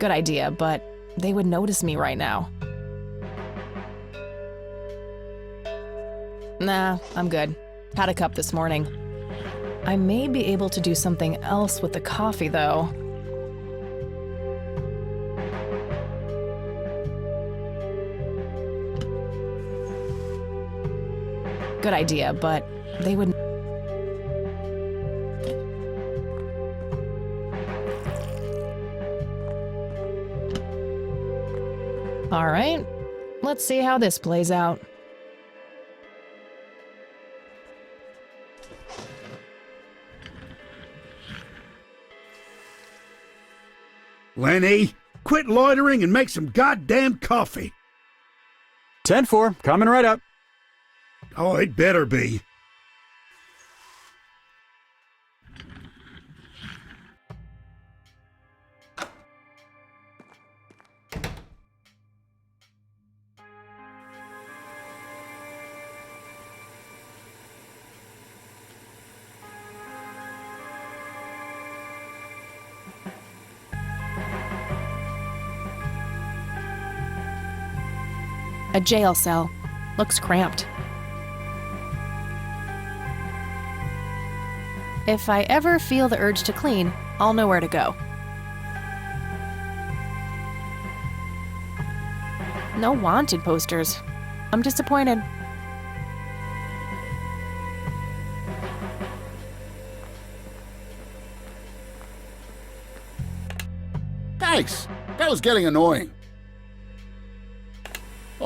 Good idea, but they would notice me right now. Nah, I'm good. Had a cup this morning. I may be able to do something else with the coffee, though. Good idea, but they would... All right, let's see how this plays out. Lenny, quit loitering and make some goddamn coffee. 10-4, coming right up. Oh, it better be. A jail cell. Looks cramped. If I ever feel the urge to clean, I'll know where to go. No wanted posters. I'm disappointed. Thanks. That was getting annoying.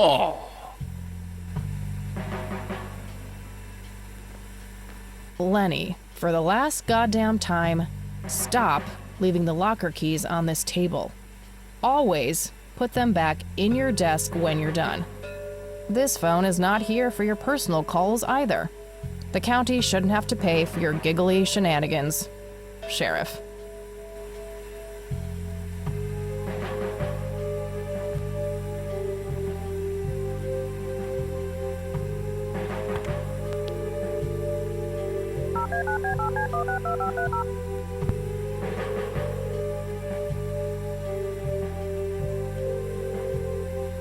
Oh. Lenny, for the last goddamn time, stop leaving the locker keys on this table. Always put them back in your desk when you're done. This phone is not here for your personal calls either. The county shouldn't have to pay for your giggly shenanigans. Sheriff.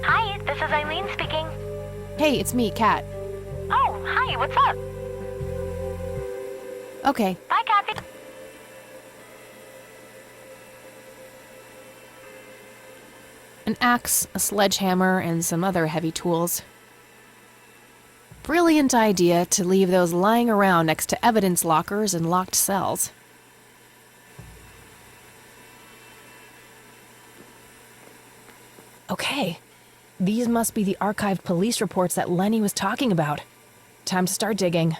Hi, this is Eileen speaking. Hey, it's me, Kat. Oh, hi, what's up? Okay. Bye, Kathy. An axe, a sledgehammer, and some other heavy tools. Brilliant idea to leave those lying around next to evidence lockers and locked cells. Okay, these must be the archived police reports that Lenny was talking about. Time to start digging.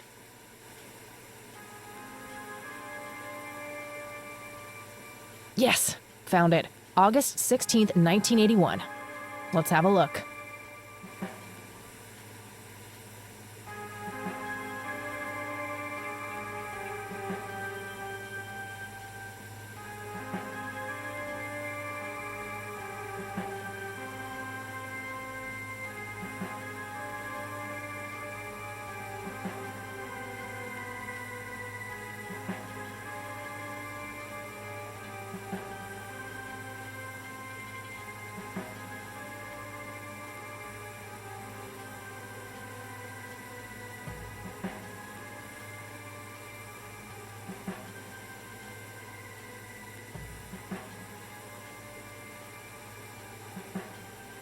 Yes, found it. August 16th, 1981. Let's have a look.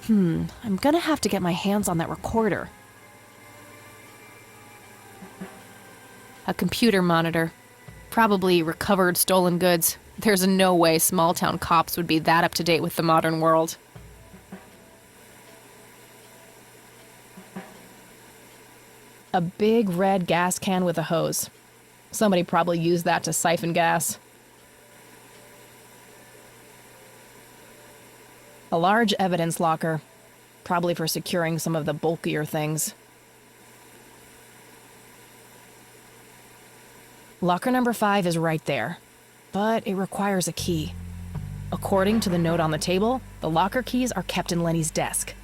I'm gonna have to get my hands on that recorder. A computer monitor. Probably recovered stolen goods. There's no way small-town cops would be that up-to-date with the modern world. A big red gas can with a hose. Somebody probably used that to siphon gas. A large evidence locker, probably for securing some of the bulkier things. Locker number 5 is right there, but it requires a key. According to the note on the table, the locker keys are kept in Lenny's desk.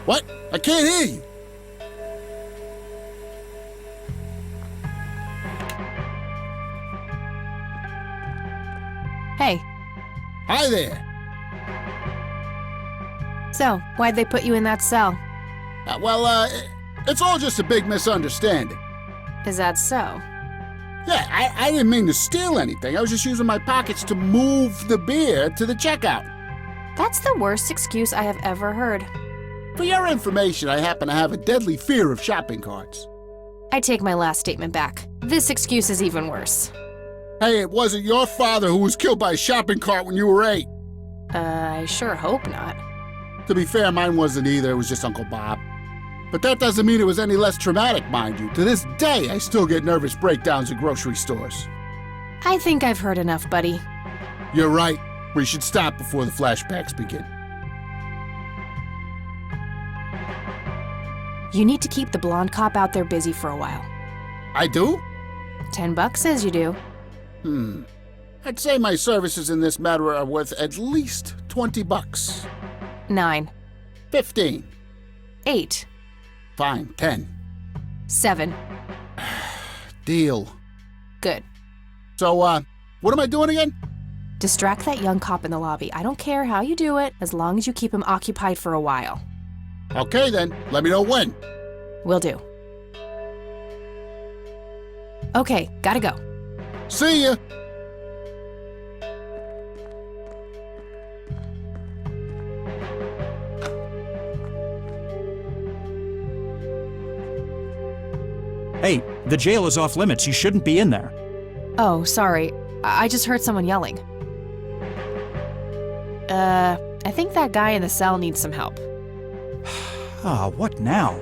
What? I can't hear you. Hey, Hi there. so why'd they put you in that cell? It's all just a big misunderstanding. Is that so? Yeah, I didn't mean to steal anything. I was just using my pockets to move the beer to the checkout. That's the worst excuse I have ever heard. For your information, I happen to have a deadly fear of shopping carts. I take my last statement back. This excuse is even worse. Hey, it wasn't your father who was killed by a shopping cart when you were 8. I sure hope not. To be fair, mine wasn't either. It was just Uncle Bob. But that doesn't mean it was any less traumatic, mind you. To this day, I still get nervous breakdowns at grocery stores. I think I've heard enough, buddy. You're right. We should stop before the flashbacks begin. You need to keep the blonde cop out there busy for a while. I do? $10 says you do. I'd say my services in this matter are worth at least $20. 9, 15. 8, Fine, 10. 7. Deal. Good. So, what am I doing again? Distract that young cop in the lobby. I don't care how you do it, as long as you keep him occupied for a while. Okay then, let me know when. Will do. Okay, gotta go. See ya! Hey, the jail is off limits. You shouldn't be in there. Oh, sorry. I just heard someone yelling. I think that guy in the cell needs some help. Ah, what now?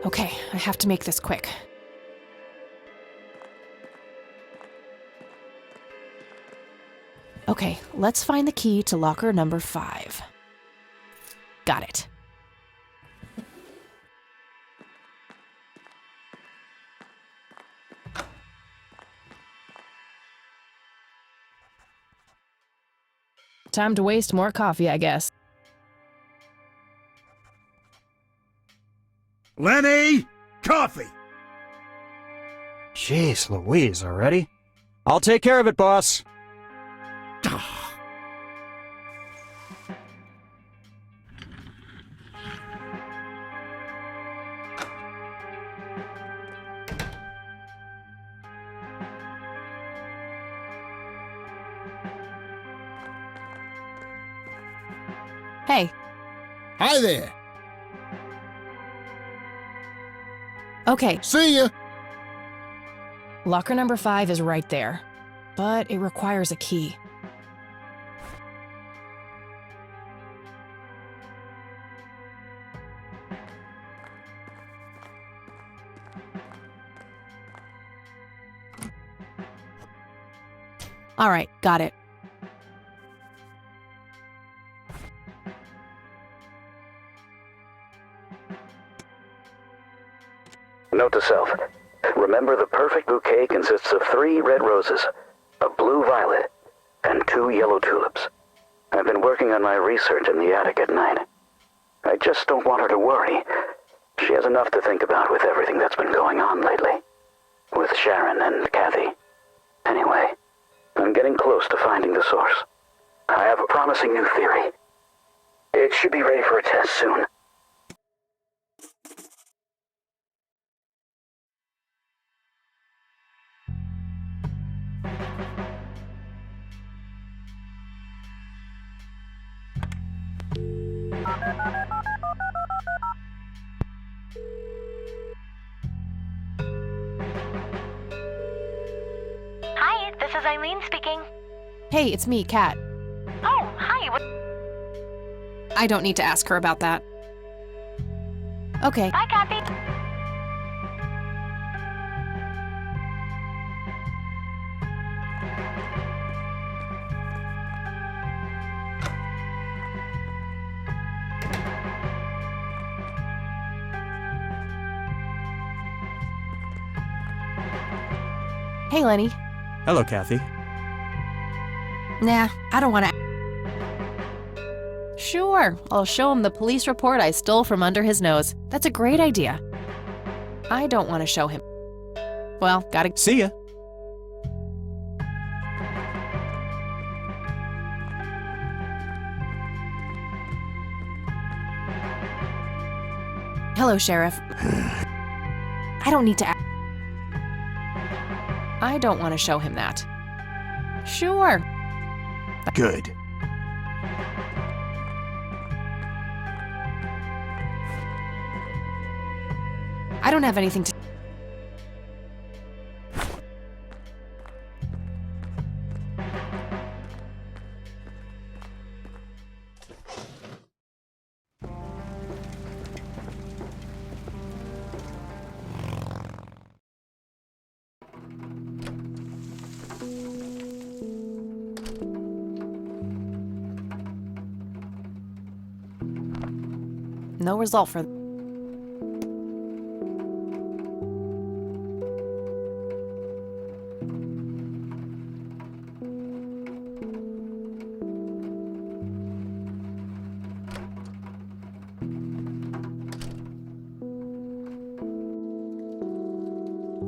Okay, I have to make this quick. Okay, let's find the key to locker number 5. Got it. Time to waste more coffee, I guess. Lenny! Coffee! Jeez Louise, already? I'll take care of it, boss. Hey, Hi there. okay, See ya! Locker number 5 is right there, but it requires a key. all right, got it. Note to self. Remember, the perfect bouquet consists of 3 red roses, a blue violet, and 2 yellow tulips. I've been working on my research in the attic at night. I just don't want her to worry. She has enough to think about with everything that's been going on lately. With Sharon and Kathy. Anyway, I'm getting close to finding the source. I have a promising new theory. It should be ready for a test soon. Hi, this is Eileen speaking. Hey, it's me, Kat. Oh, hi. I don't need to ask her about that. Okay, Bye, Kathy. hey, Lenny. Hello, Kathy. Nah, I don't want to. Sure, I'll show him the police report I stole from under his nose. That's a great idea. I don't want to show him. Well, gotta... See ya. Hello, Sheriff. I don't need to... I don't want to show him that. Sure. Good. I don't have anything to... No result for...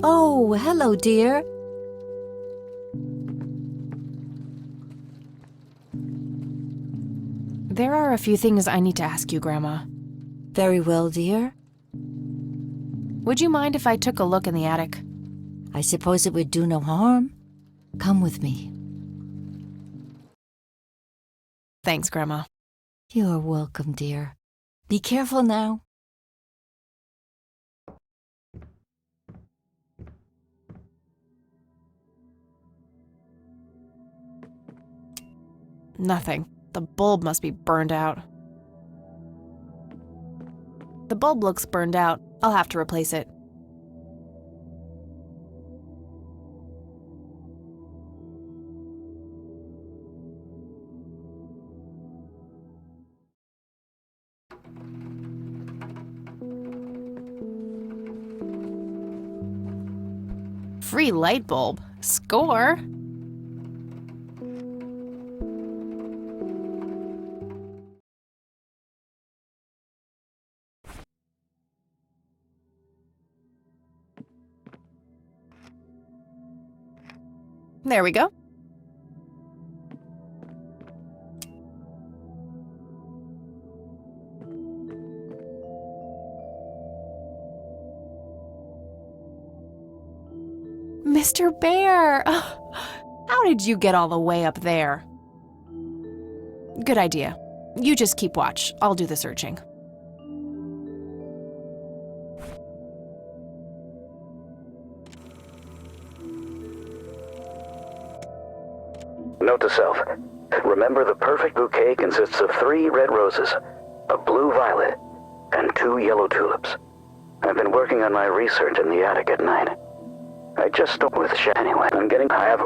Oh, hello, dear. There are a few things I need to ask you, Grandma. Very well, dear. Would you mind if I took a look in the attic? I suppose it would do no harm. Come with me. Thanks, Grandma. You're welcome, dear. Be careful now. Nothing. The bulb must be burned out. The bulb looks burned out. I'll have to replace it. Free light bulb. Score! There we go. Mr. Bear! How did you get all the way up there? Good idea. You just keep watch. I'll do the searching. Note to self. Remember, the perfect bouquet consists of 3 red roses, a blue violet, and 2 yellow tulips. I've been working on my research in the attic at night. I just stopped with shit anyway. I'm getting... I have...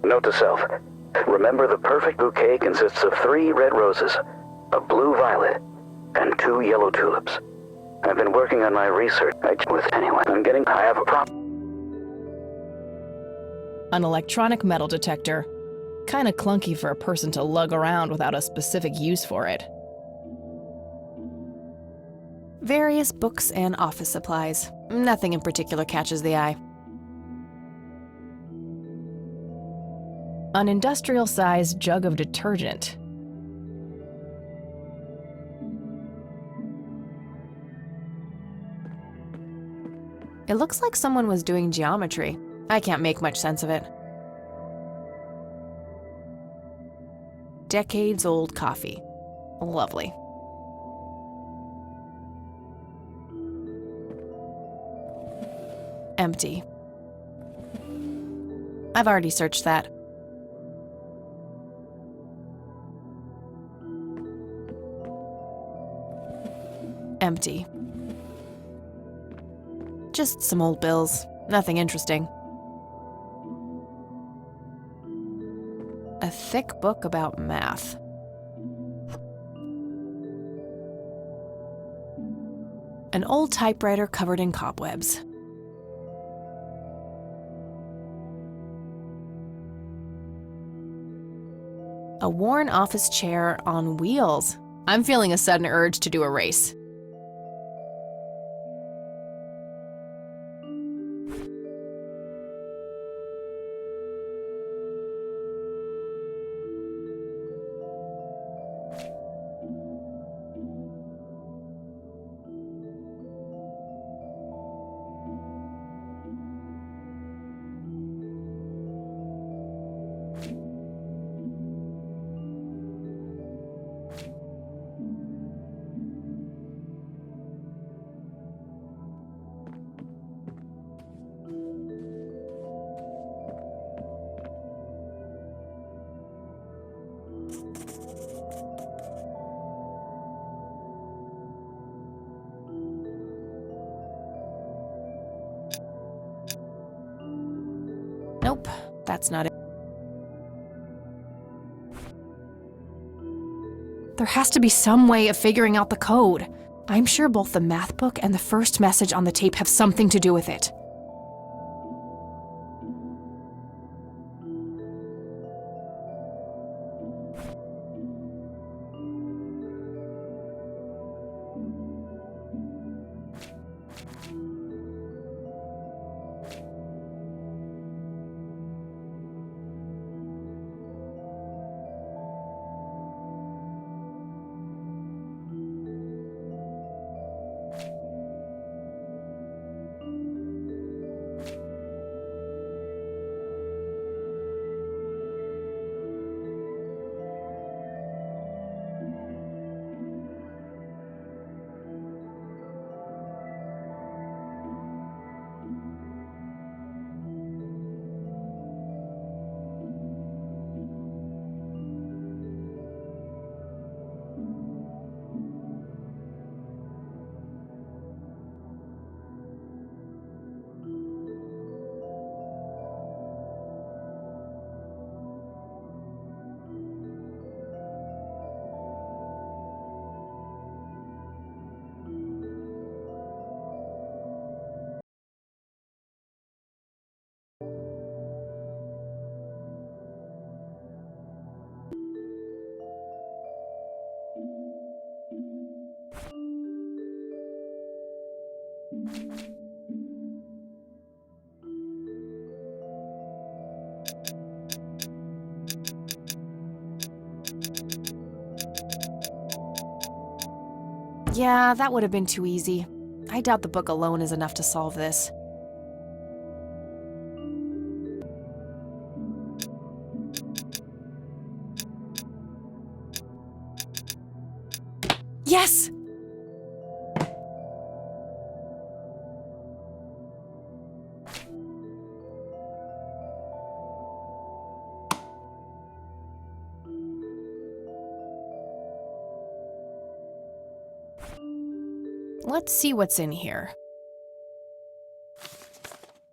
Note to self. Remember, the perfect bouquet consists of 3 red roses, a blue violet, and 2 yellow tulips. I've been working on my research with anyway. I'm getting... I have a problem. An electronic metal detector. Kinda clunky for a person to lug around without a specific use for it. Various books and office supplies. Nothing in particular catches the eye. An industrial-sized jug of detergent. It looks like someone was doing geometry. I can't make much sense of it. Decades-old coffee. Lovely. Empty. I've already searched that. Empty. Just some old bills. Nothing interesting. A thick book about math. An old typewriter covered in cobwebs. A worn office chair on wheels. I'm feeling a sudden urge to do a race. Nope, that's not it. There has to be some way of figuring out the code. I'm sure both the math book and the first message on the tape have something to do with it. Yeah, that would have been too easy. I doubt the book alone is enough to solve this. Yes! Let's see what's in here.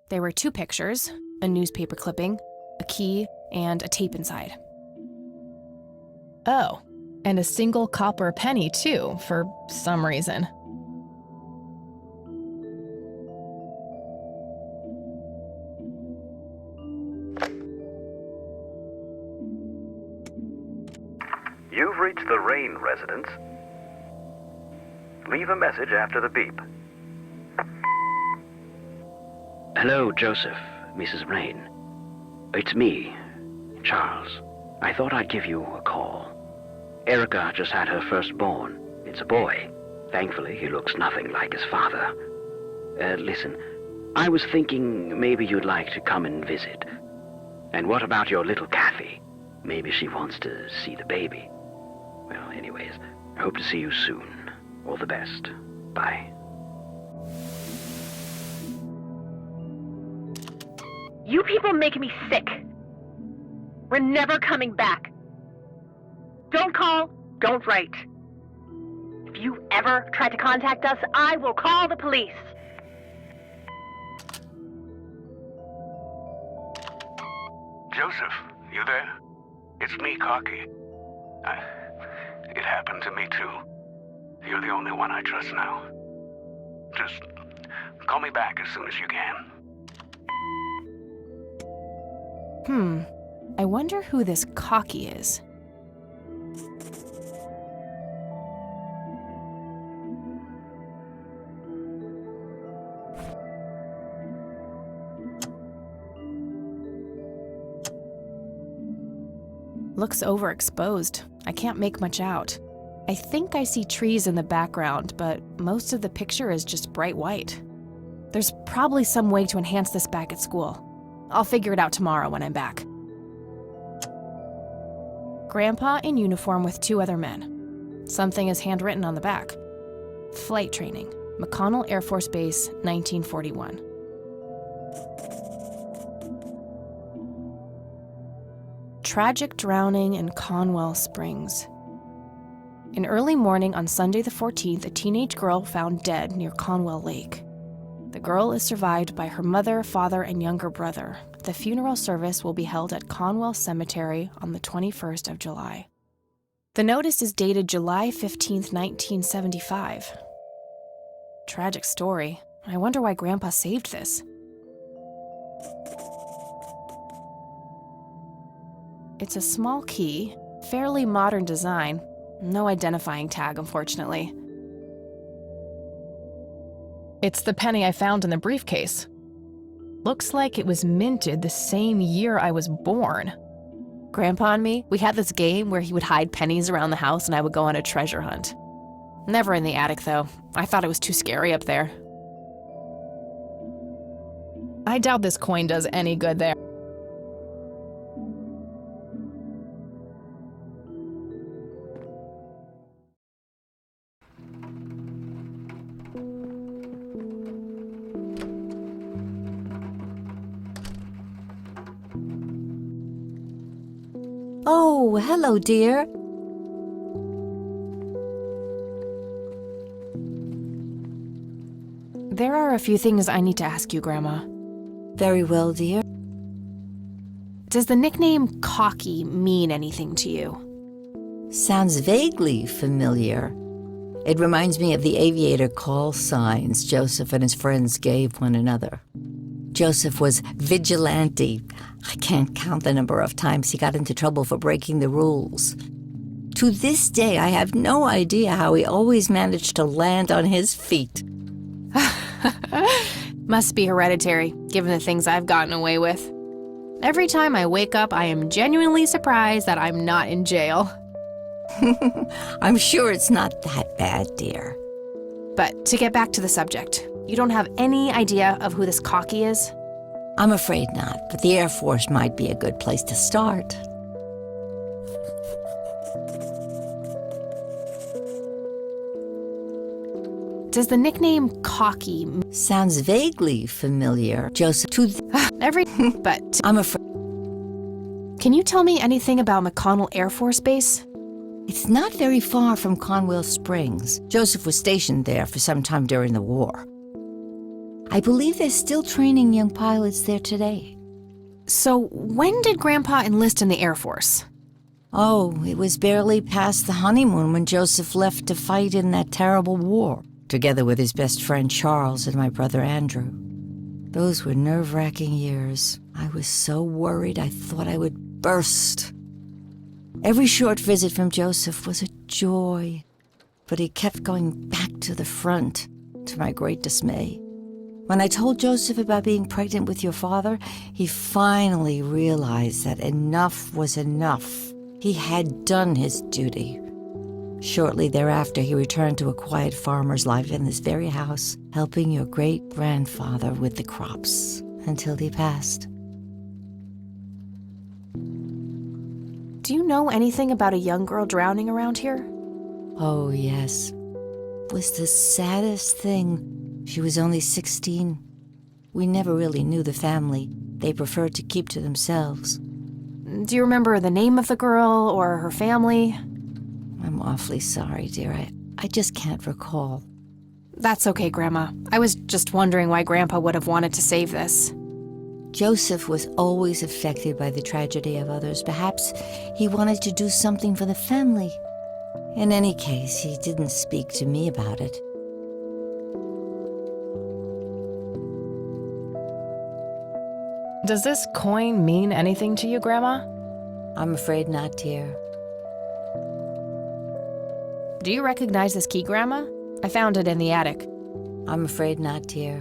There were 2 pictures, a newspaper clipping, a key, and a tape inside. Oh, and a single copper penny, too, for some reason. You've reached the Rain residence. Leave a message after the beep. Hello, Joseph, Mrs. Rain. It's me, Charles. I thought I'd give you a call. Erica just had her firstborn. It's a boy. Thankfully, he looks nothing like his father. Listen, I was thinking maybe you'd like to come and visit. And what about your little Kathy? Maybe she wants to see the baby. Well, anyways, I hope to see you soon. All the best. Bye. You people make me sick. We're never coming back. Don't call, don't write. If you ever try to contact us, I will call the police. Joseph, you there? It's me, Cocky. It happened to me too. You're the only one I trust now. Just call me back as soon as you can. I wonder who this Cocky is. Looks overexposed. I can't make much out. I think I see trees in the background, but most of the picture is just bright white. There's probably some way to enhance this back at school. I'll figure it out tomorrow when I'm back. Grandpa in uniform with 2 other men. Something is handwritten on the back. Flight training, McConnell Air Force Base, 1941. Tragic drowning in Conwell Springs. In early morning on Sunday the 14th, a teenage girl found dead near Conwell Lake. The girl is survived by her mother, father, and younger brother. The funeral service will be held at Conwell Cemetery on the 21st of July. The notice is dated July 15th, 1975. Tragic story. I wonder why Grandpa saved this. It's a small key, fairly modern design. No identifying tag, unfortunately. It's the penny I found in the briefcase. Looks like it was minted the same year I was born. Grandpa and me, we had this game where he would hide pennies around the house and I would go on a treasure hunt. Never in the attic, though. I thought it was too scary up there. I doubt this coin does any good there. Oh, hello, dear. There are a few things I need to ask you, Grandma. Very well, dear. Does the nickname Cocky mean anything to you? Sounds vaguely familiar. It reminds me of the aviator call signs Joseph and his friends gave one another. Joseph was vigilante. I can't count the number of times he got into trouble for breaking the rules. To this day, I have no idea how he always managed to land on his feet. Must be hereditary, given the things I've gotten away with. Every time I wake up, I am genuinely surprised that I'm not in jail. I'm sure it's not that bad, dear. But to get back to the subject, you don't have any idea of who this Cocky is? I'm afraid not, but the Air Force might be a good place to start. Does the nickname Cocky... Sounds vaguely familiar, Joseph. But... I'm afraid... Can you tell me anything about McConnell Air Force Base? It's not very far from Conwell Springs. Joseph was stationed there for some time during the war. I believe they're still training young pilots there today. So when did Grandpa enlist in the Air Force? Oh, it was barely past the honeymoon when Joseph left to fight in that terrible war, together with his best friend Charles and my brother Andrew. Those were nerve-wracking years. I was so worried I thought I would burst. Every short visit from Joseph was a joy, but he kept going back to the front, to my great dismay. When I told Joseph about being pregnant with your father, he finally realized that enough was enough. He had done his duty. Shortly thereafter, he returned to a quiet farmer's life in this very house, helping your great-grandfather with the crops, until he passed. Do you know anything about a young girl drowning around here? Oh, yes. It was the saddest thing. She was only 16. We never really knew the family. They preferred to keep to themselves. Do you remember the name of the girl or her family? I'm awfully sorry, dear. I just can't recall. That's okay, Grandma. I was just wondering why Grandpa would have wanted to save this. Joseph was always affected by the tragedy of others. Perhaps he wanted to do something for the family. In any case, he didn't speak to me about it. Does this coin mean anything to you, Grandma? I'm afraid not, dear. Do you recognize this key, Grandma? I found it in the attic. I'm afraid not, dear.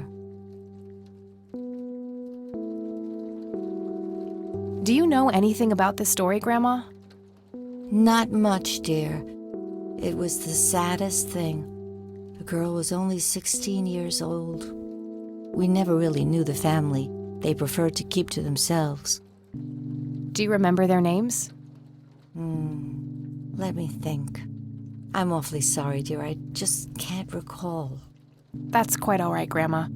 Do you know anything about this story, Grandma? Not much, dear. It was the saddest thing. The girl was only 16 years old. We never really knew the family. They preferred to keep to themselves. Do you remember their names? Let me think. I'm awfully sorry, dear. I just can't recall. That's quite all right, Grandma.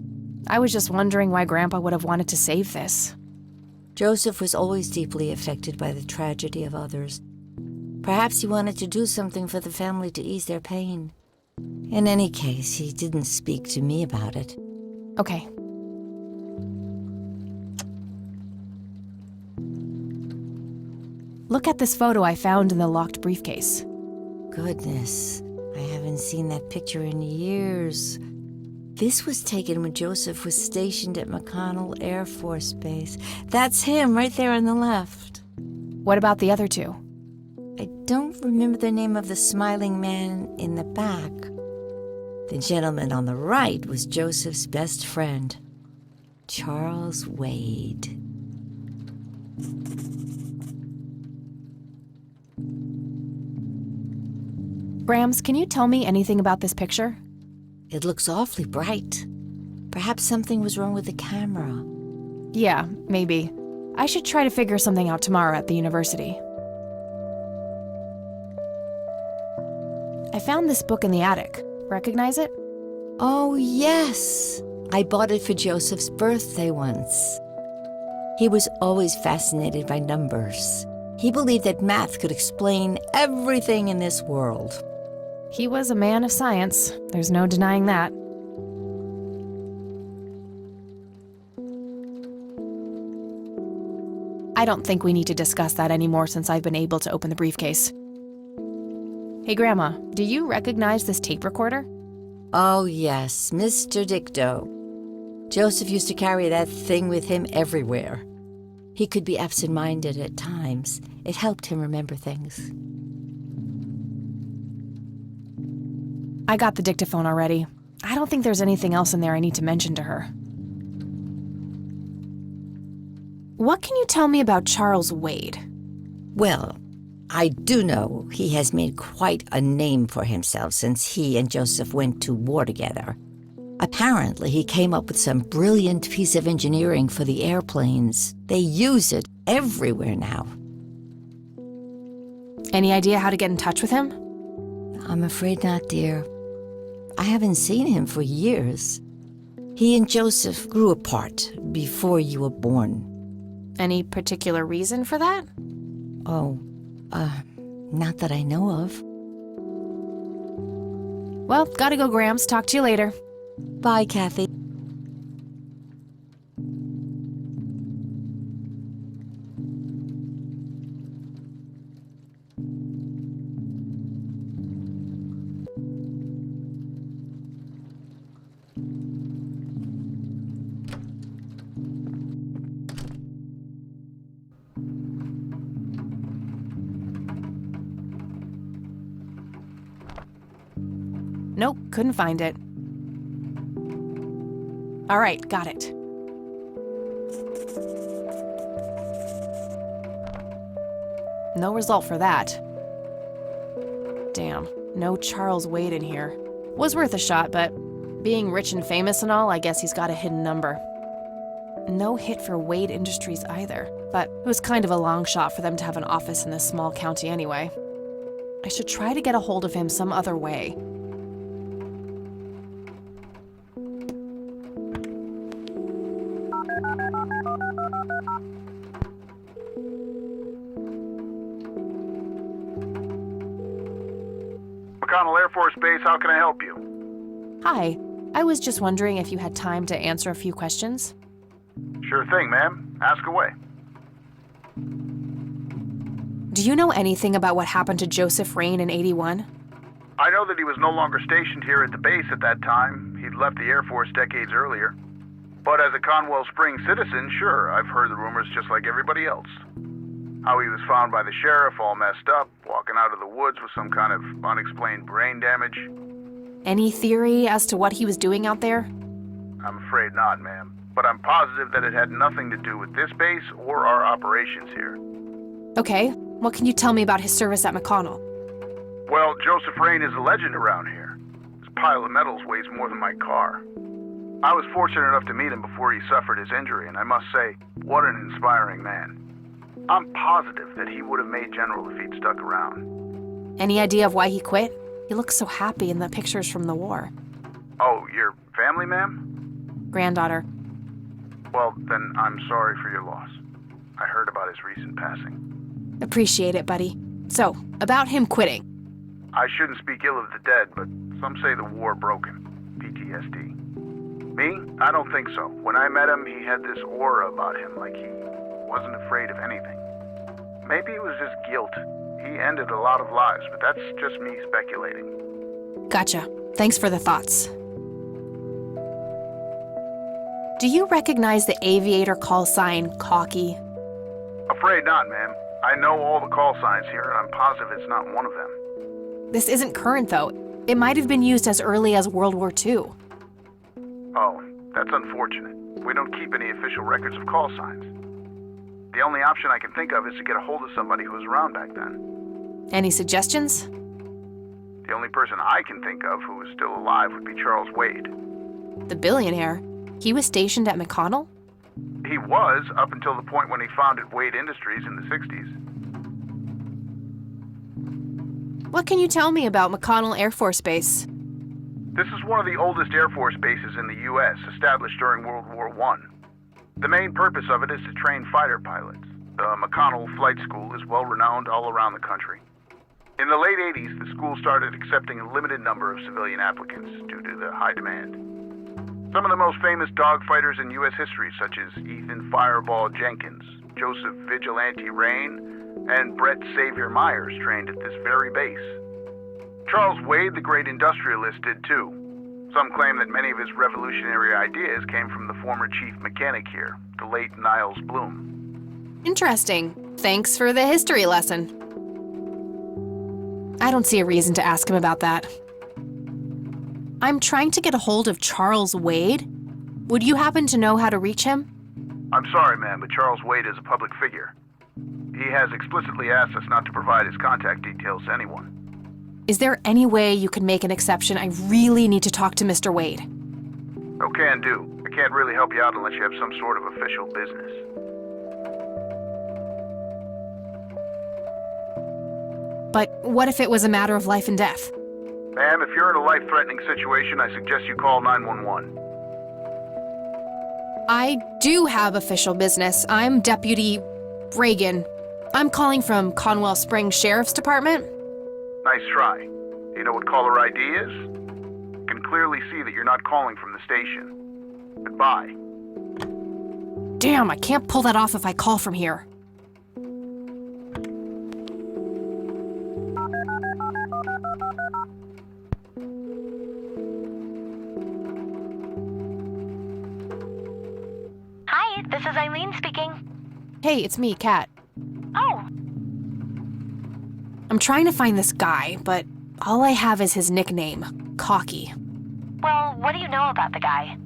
I was just wondering why Grandpa would have wanted to save this. Joseph was always deeply affected by the tragedy of others. Perhaps he wanted to do something for the family to ease their pain. In any case, he didn't speak to me about it. Okay. Look at this photo I found in the locked briefcase. Goodness, I haven't seen that picture in years. This was taken when Joseph was stationed at McConnell Air Force Base. That's him right there on the left. What about the other two? I don't remember the name of the smiling man in the back. The gentleman on the right was Joseph's best friend, Charles Wade. Brams, can you tell me anything about this picture? It looks awfully bright. Perhaps something was wrong with the camera. Yeah, maybe. I should try to figure something out tomorrow at the university. I found this book in the attic. Recognize it? Oh, yes. I bought it for Joseph's birthday once. He was always fascinated by numbers. He believed that math could explain everything in this world. He was a man of science. There's no denying that. I don't think we need to discuss that anymore since I've been able to open the briefcase. Hey, Grandma, do you recognize this tape recorder? Oh, yes, Mr. Dicto. Joseph used to carry that thing with him everywhere. He could be absent-minded at times. It helped him remember things. I got the dictaphone already. I don't think there's anything else in there I need to mention to her. What can you tell me about Charles Wade? Well, I do know he has made quite a name for himself since he and Joseph went to war together. Apparently, he came up with some brilliant piece of engineering for the airplanes. They use it everywhere now. Any idea how to get in touch with him? I'm afraid not, dear. I haven't seen him for years. He and Joseph grew apart before you were born. Any particular reason for that? Oh, not that I know of. Well, gotta go, Grams. Talk to you later. Bye, Kathy. Nope, couldn't find it. All right, got it. No result for that. Damn, no Charles Wade in here. Was worth a shot, but being rich and famous and all, I guess he's got a hidden number. No hit for Wade Industries either, but it was kind of a long shot for them to have an office in this small county anyway. I should try to get a hold of him some other way. McConnell Air Force Base, how can I help you? Hi, I was just wondering if you had time to answer a few questions. Sure thing, ma'am. Ask away. Do you know anything about what happened to Joseph Rain in '81? I know that he was no longer stationed here at the base at that time. He'd left the Air Force decades earlier. But as a Conwell Springs citizen, sure, I've heard the rumors just like everybody else. How he was found by the sheriff all messed up, walking out of the woods with some kind of unexplained brain damage. Any theory as to what he was doing out there? I'm afraid not, ma'am. But I'm positive that it had nothing to do with this base or our operations here. Okay, What can you tell me about his service at McConnell? Well, Joseph Rain is a legend around here. His pile of medals weighs more than my car. I was fortunate enough to meet him before he suffered his injury, and I must say, what an inspiring man. I'm positive that he would have made General if he'd stuck around. Any idea of why he quit? He looks so happy in the pictures from the war. Oh, your family, ma'am? Granddaughter. Well, then I'm sorry for your loss. I heard about his recent passing. Appreciate it, buddy. So, about him quitting. I shouldn't speak ill of the dead, but some say the war broke him. PTSD. Me? I don't think so. When I met him, he had this aura about him, like he wasn't afraid of anything. Maybe it was just guilt. He ended a lot of lives, but that's just me speculating. Gotcha. Thanks for the thoughts. Do you recognize the aviator call sign, Cocky? Afraid not, ma'am. I know all the call signs here, and I'm positive it's not one of them. This isn't current, though. It might have been used as early as World War II. Oh, that's unfortunate. We don't keep any official records of call signs. The only option I can think of is to get a hold of somebody who was around back then. Any suggestions? The only person I can think of who is still alive would be Charles Wade. The billionaire? He was stationed at McConnell? He was, up until the point when he founded Wade Industries in the 60s. What can you tell me about McConnell Air Force Base? This is one of the oldest Air Force bases in the U.S., established during World War I. The main purpose of it is to train fighter pilots. The McConnell Flight School is well renowned all around the country. In the late 80s, the school started accepting a limited number of civilian applicants due to the high demand. Some of the most famous dogfighters in U.S. history, such as Ethan Fireball Jenkins, Joseph Vigilante Rain, and Brett Savior Myers, trained at this very base. Charles Wade, the great industrialist, did too. Some claim that many of his revolutionary ideas came from the former chief mechanic here, the late Niles Bloom. Interesting. Thanks for the history lesson. I don't see a reason to ask him about that. I'm trying to get a hold of Charles Wade. Would you happen to know how to reach him? I'm sorry, ma'am, but Charles Wade is a public figure. He has explicitly asked us not to provide his contact details to anyone. Is there any way you could make an exception? I really need to talk to Mr. Wade. Oh, can do. I can't really help you out unless you have some sort of official business. But what if it was a matter of life and death? Ma'am, if you're in a life-threatening situation, I suggest you call 911. I do have official business. I'm Deputy Reagan. I'm calling from Conwell Springs Sheriff's Department. Nice try. Do you know what caller ID is? You can clearly see that you're not calling from the station. Goodbye. Damn, I can't pull that off if I call from here. Hi, this is Eileen speaking. Hey, it's me, Kat. Oh, I'm trying to find this guy, but all I have is his nickname, Cocky. well, what do you know about the guy?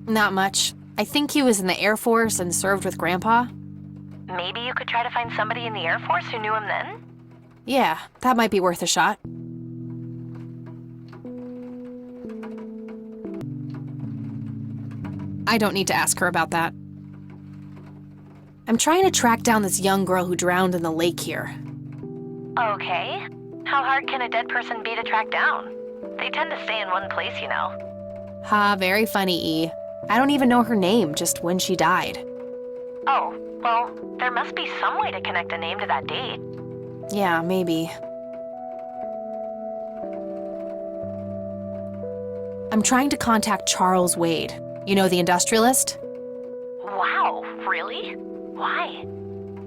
Not much. I think he was in the Air Force and served with Grandpa. Maybe you could try to find somebody in the Air Force who knew him then? Yeah, that might be worth a shot. I don't need to ask her about that. I'm trying to track down this young girl who drowned in the lake here. Okay. How hard can a dead person be to track down? They tend to stay in one place, you know. Ha, very funny, E. I don't even know her name, just when she died. Oh, well, there must be some way to connect a name to that date. Yeah, maybe. I'm trying to contact Charles Wade. You know, the industrialist? Wow, really? Why?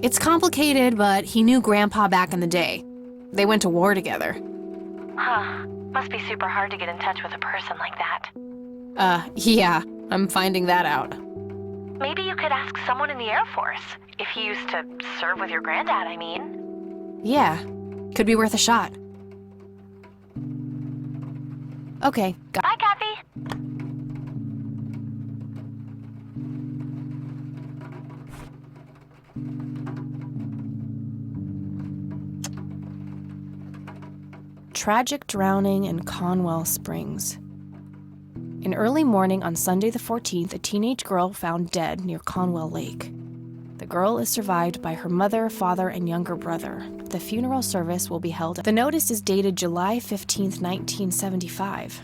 It's complicated, but he knew Grandpa back in the day. They went to war together. Huh. Must be super hard to get in touch with a person like that. Yeah, I'm finding that out. Maybe you could ask someone in the Air Force. If he used to serve with your granddad, I mean. Yeah, could be worth a shot. Okay, Bye, Kathy. tragic drowning in Conwell Springs. In early morning on Sunday the 14th, a teenage girl found dead near Conwell Lake. The girl is survived by her mother, father, and younger brother. The funeral service will be held. The notice is dated July 15th, 1975.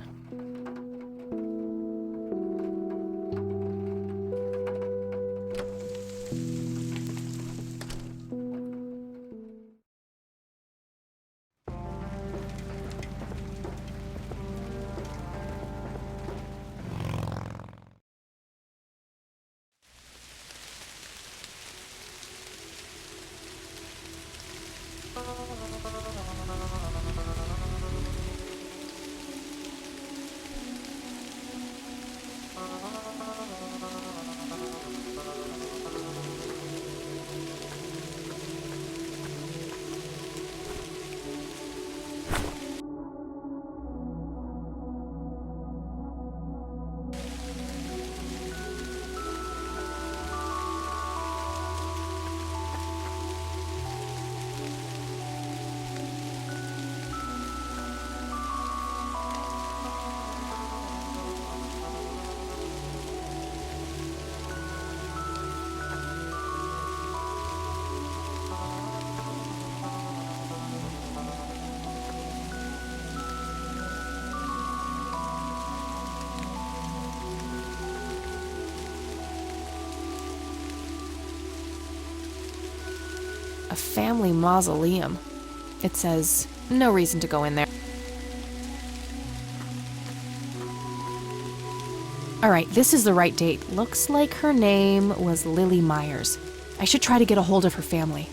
A family mausoleum. It says, no reason to go in there. Alright, this is the right date. Looks like her name was Lily Myers. I should try to get a hold of her family.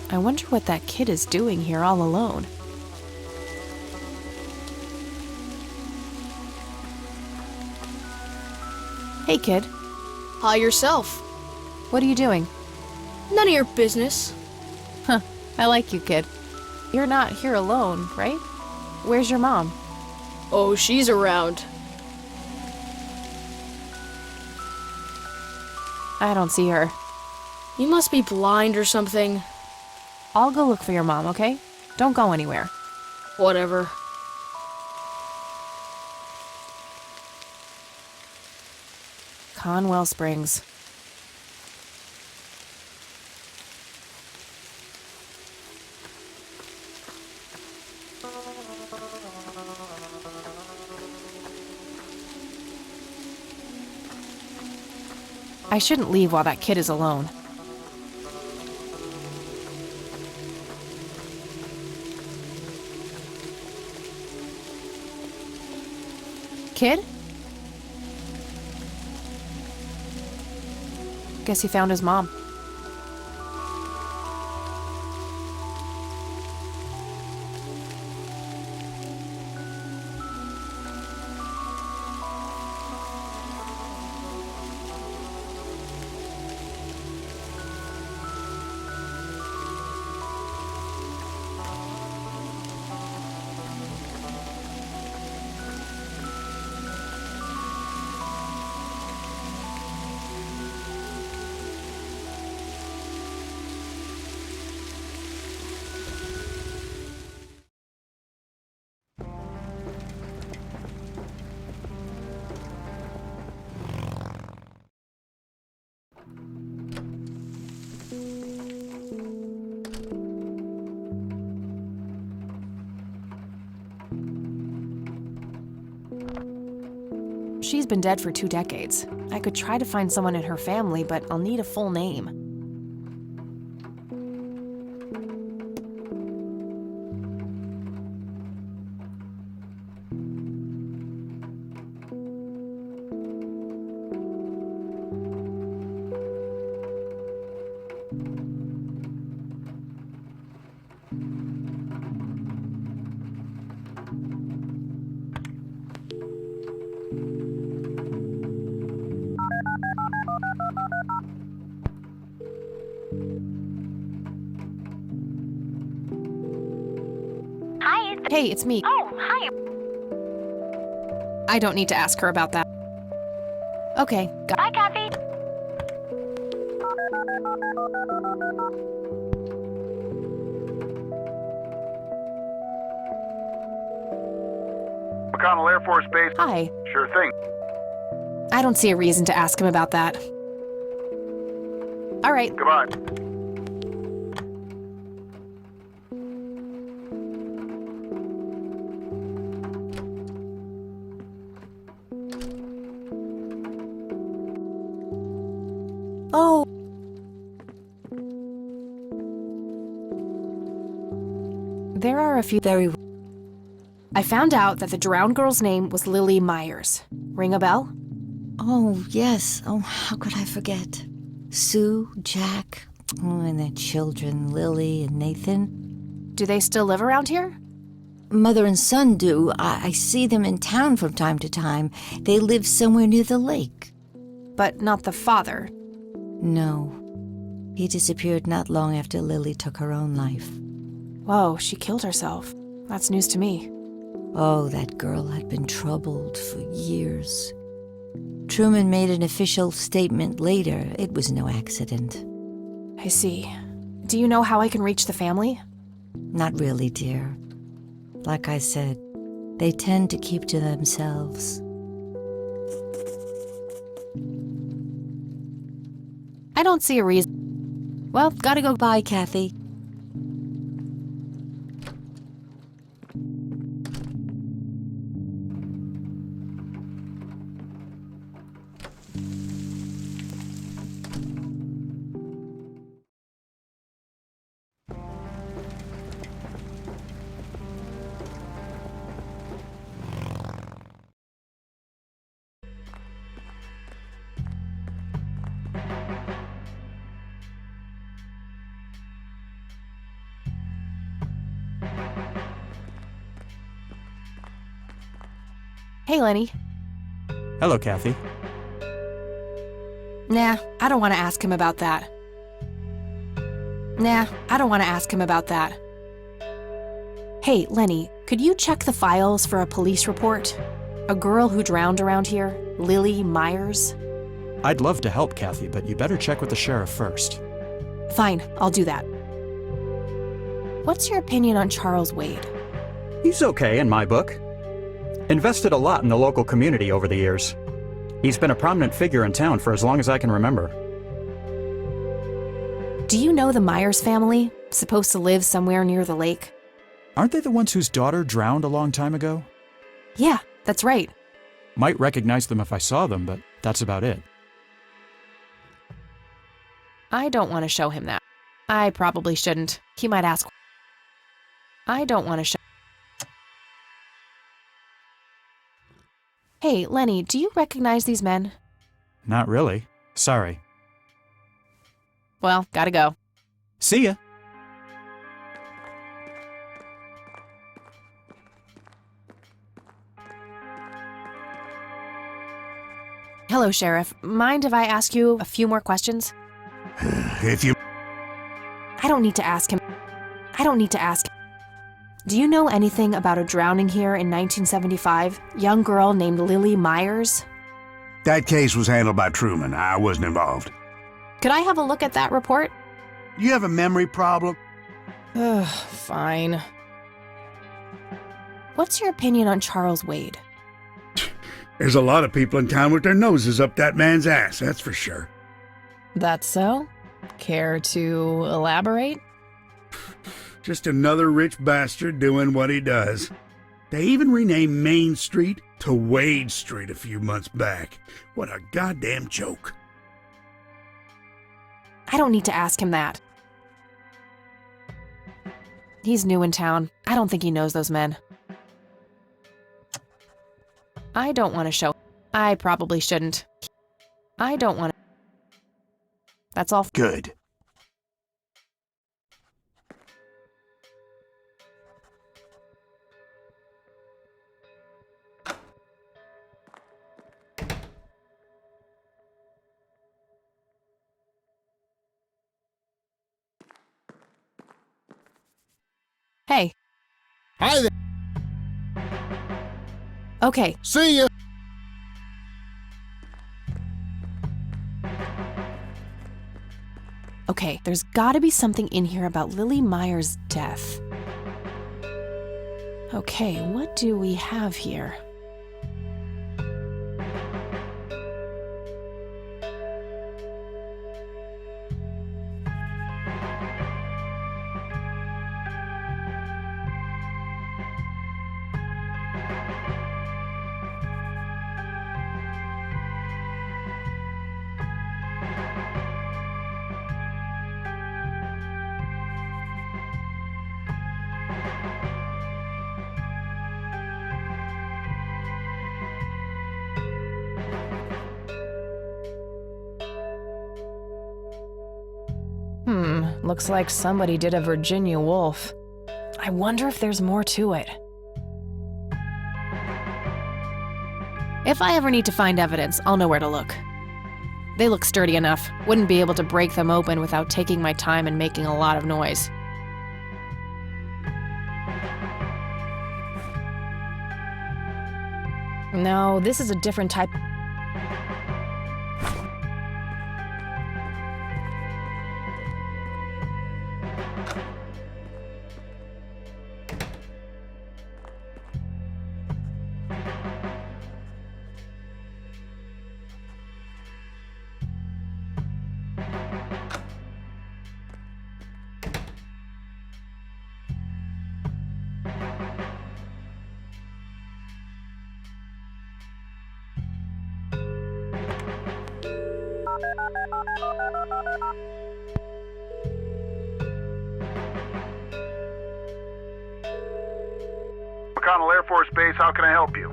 I wonder what that kid is doing here all alone. Hey, kid. Hi, yourself. What are you doing? None of your business. Huh. I like you, kid. You're not here alone, right? Where's your mom? Oh, she's around. I don't see her. You must be blind or something. I'll go look for your mom, okay? Don't go anywhere. Whatever. Conwell Springs. I shouldn't leave while that kid is alone. Kid? Guess he found his mom. She's been dead for 2 decades. I could try to find someone in her family, but I'll need a full name. Hey, it's me. Oh, hi. I don't need to ask her about that. Okay, Bye, Kathy. McConnell Air Force Base. Hi. Sure thing. I don't see a reason to ask him about that. All right. Goodbye. Oh. There are a few very... I found out that the drowned girl's name was Lily Myers. Ring a bell? Oh, yes. Oh, how could I forget? Sue, Jack, and their children, Lily and Nathan. Do they still live around here? Mother and son do. I see them in town from time to time. They live somewhere near the lake. But not the father. No. He disappeared not long after Lily took her own life. Whoa, she killed herself. That's news to me. Oh, that girl had been troubled for years. Truman made an official statement later. It was no accident. I see. Do you know how I can reach the family? Not really, dear. Like I said, they tend to keep to themselves. I don't see a reason. Well, gotta go. Bye, Kathy. Hey, Lenny. Hello, Kathy. Nah, I don't want to ask him about that. Hey, Lenny, could you check the files for a police report? A girl who drowned around here, Lily Myers? I'd love to help, Kathy, but you better check with the sheriff first. Fine, I'll do that. What's your opinion on Charles Wade? He's okay in my book. Invested a lot in the local community over the years. He's been a prominent figure in town for as long as I can remember. Do you know the Myers family? Supposed to live somewhere near the lake? Aren't they the ones whose daughter drowned a long time ago? Yeah, that's right. Might recognize them if I saw them, but that's about it. I don't want to show him that. I probably shouldn't. He might ask. I don't want to show. Hey, Lenny, do you recognize these men? Not really. Sorry. Well, gotta go. See ya. Hello, Sheriff. Mind if I ask you a few more questions? If you... I don't need to ask him. Do you know anything about a drowning here in 1975? Young girl named Lily Myers? That case was handled by Truman. I wasn't involved. Could I have a look at that report? You have a memory problem? Ugh, fine. What's your opinion on Charles Wade? There's a lot of people in town with their noses up that man's ass, that's for sure. That's so? Care to elaborate? Just another rich bastard doing what he does. They even renamed Main Street to Wade Street a few months back. What a goddamn joke. I don't need to ask him that. He's new in town. I don't think he knows those men. I don't want to show. I probably shouldn't. I don't want to. That's all. Good. Hey. Hi there. Okay. See ya. Okay, there's gotta be something in here about Lily Meyer's death. Okay, what do we have here? Looks like somebody did a Virginia Woolf. I wonder if there's more to it. If I ever need to find evidence, I'll know where to look. They look sturdy enough. Wouldn't be able to break them open without taking my time and making a lot of noise. No, this is a different type. McConnell Air Force Base, how can I help you?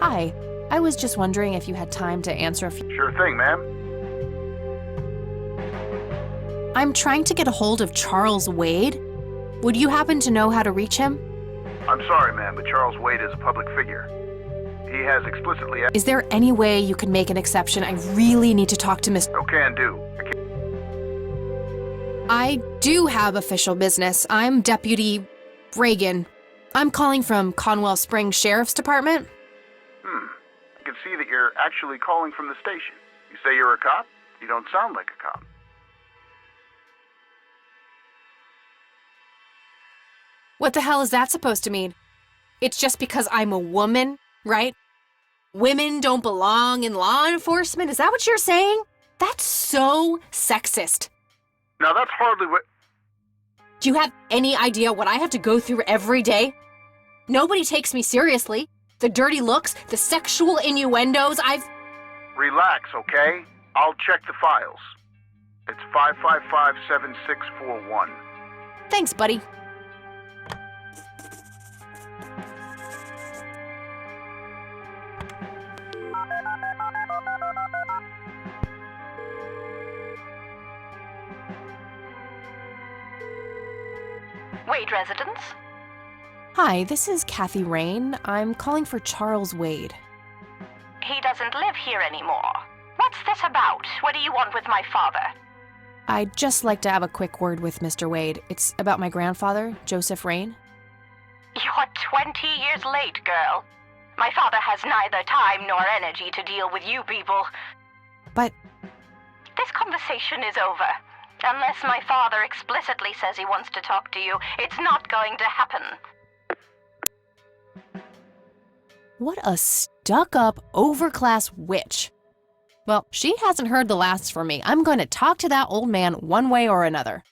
Hi, I was just wondering if you had time to answer a few. Sure thing, ma'am. I'm trying to get a hold of Charles Wade. Would you happen to know how to reach him? I'm sorry, ma'am, but Charles Wade is a public figure. He has explicitly... Is there any way you can make an exception? I really need to talk to Mr. Oh, can do. I do have official business. I'm Deputy Reagan. I'm calling from Conwell Springs Sheriff's Department. I can see that you're actually calling from the station. You say you're a cop? You don't sound like a cop. What the hell is that supposed to mean? It's just because I'm a woman, right? Women don't belong in law enforcement? Is that what you're saying? That's so sexist. Now that's hardly what... Do you have any idea what I have to go through every day? Nobody takes me seriously. The dirty looks, the sexual innuendos, Relax, okay? I'll check the files. It's 555-7641. Thanks, buddy. Wade residence? Hi, this is Kathy Rain. I'm calling for Charles Wade. He doesn't live here anymore. What's this about? What do you want with my father? I'd just like to have a quick word with Mr. Wade. It's about my grandfather, Joseph Rain. You're 20 years late, girl. My father has neither time nor energy to deal with you people. But... This conversation is over. Unless my father explicitly says he wants to talk to you, it's not going to happen. What a stuck-up, overclass witch. Well, she hasn't heard the last from me. I'm going to talk to that old man one way or another.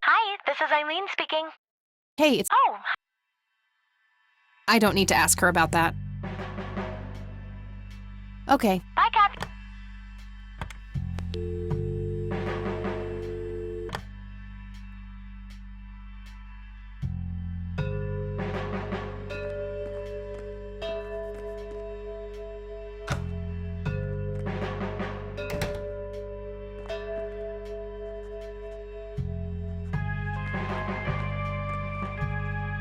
Hi, this is Eileen speaking. Hey, it's... Oh. I don't need to ask her about that. Okay. Bye, Kathy.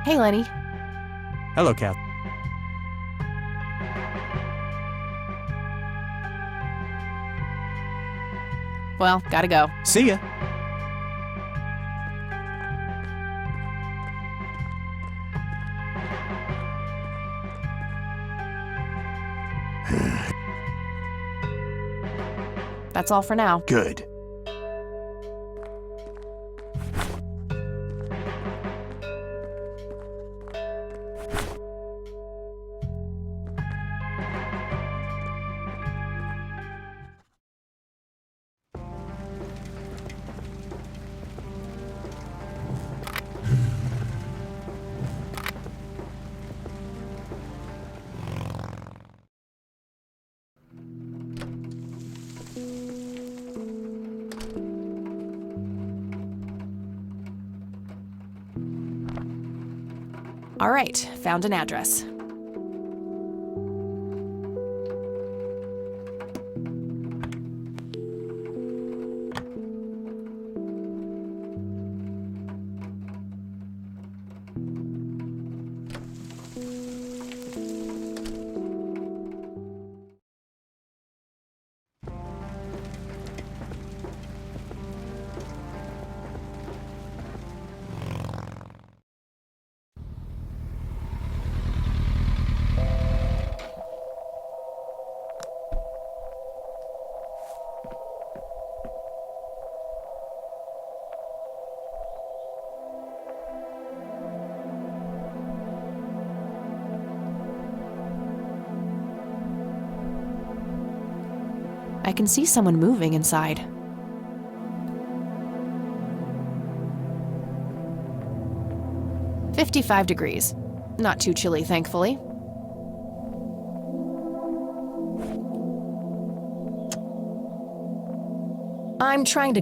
Hey, Lenny. Hello, Kath. Well, gotta go. See ya. That's all for now. Good. All right, found an address. I can see someone moving inside. "55 degrees. Not too chilly, thankfully. I'm trying to...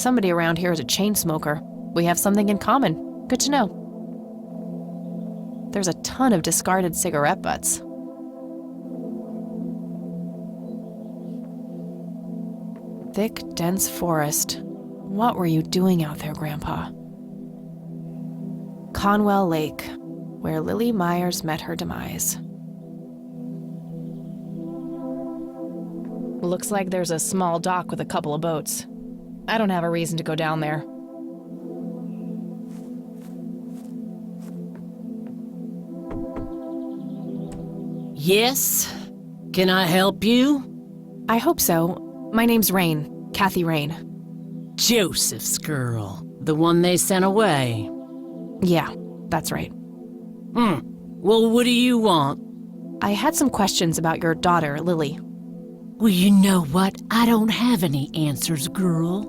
Somebody around here is a chain smoker. We have something in common. Good to know. There's a ton of discarded cigarette butts. Thick, dense forest. What were you doing out there, Grandpa? Conwell Lake, where Lily Myers met her demise. Looks like there's a small dock with a couple of boats. I don't have a reason to go down there. Yes? Can I help you? I hope so. My name's Rain. Kathy Rain. Joseph's girl. The one they sent away. Yeah, that's right. Well, what do you want? I had some questions about your daughter, Lily. Well, you know what? I don't have any answers, girl.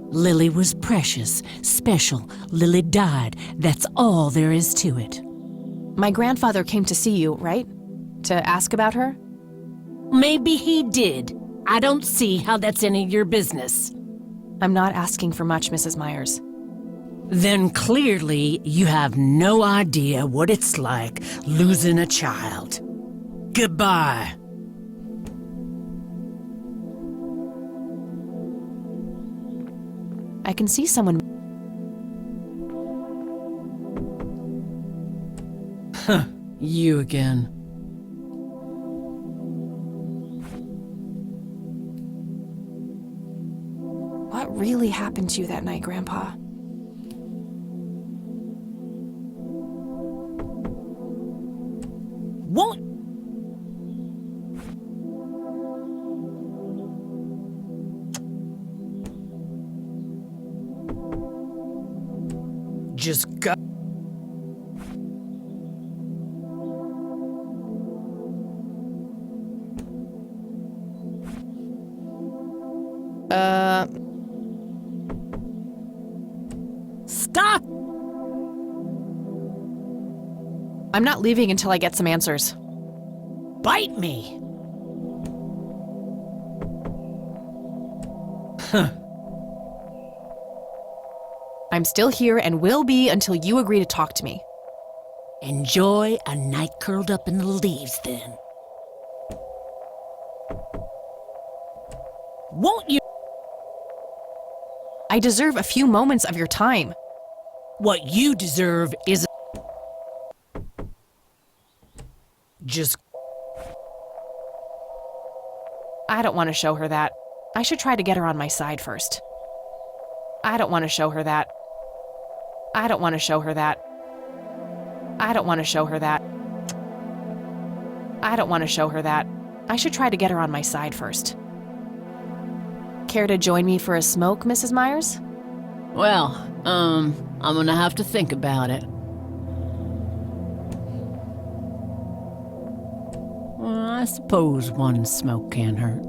Lily was precious, special. Lily died. That's all there is to it. My grandfather came to see you, right? To ask about her? Maybe he did. I don't see how that's any of your business. I'm not asking for much, Mrs. Myers. Then clearly you have no idea what it's like losing a child. Goodbye. I can see someone... You again. What really happened to you that night, Grandpa? What? Just go. Stop! I'm not leaving until I get some answers. Bite me! I'm still here and will be until you agree to talk to me. Enjoy a night curled up in the leaves, then. Won't you? I deserve a few moments of your time. What you deserve is... Just... I don't want to show her that. I should try to get her on my side first. I don't want to show her that. I don't want to show her that. I don't want to show her that. I don't want to show her that. I should try to get her on my side first. Care to join me for a smoke, Mrs. Myers? Well, I'm gonna have to think about it. Well, I suppose one smoke can't hurt.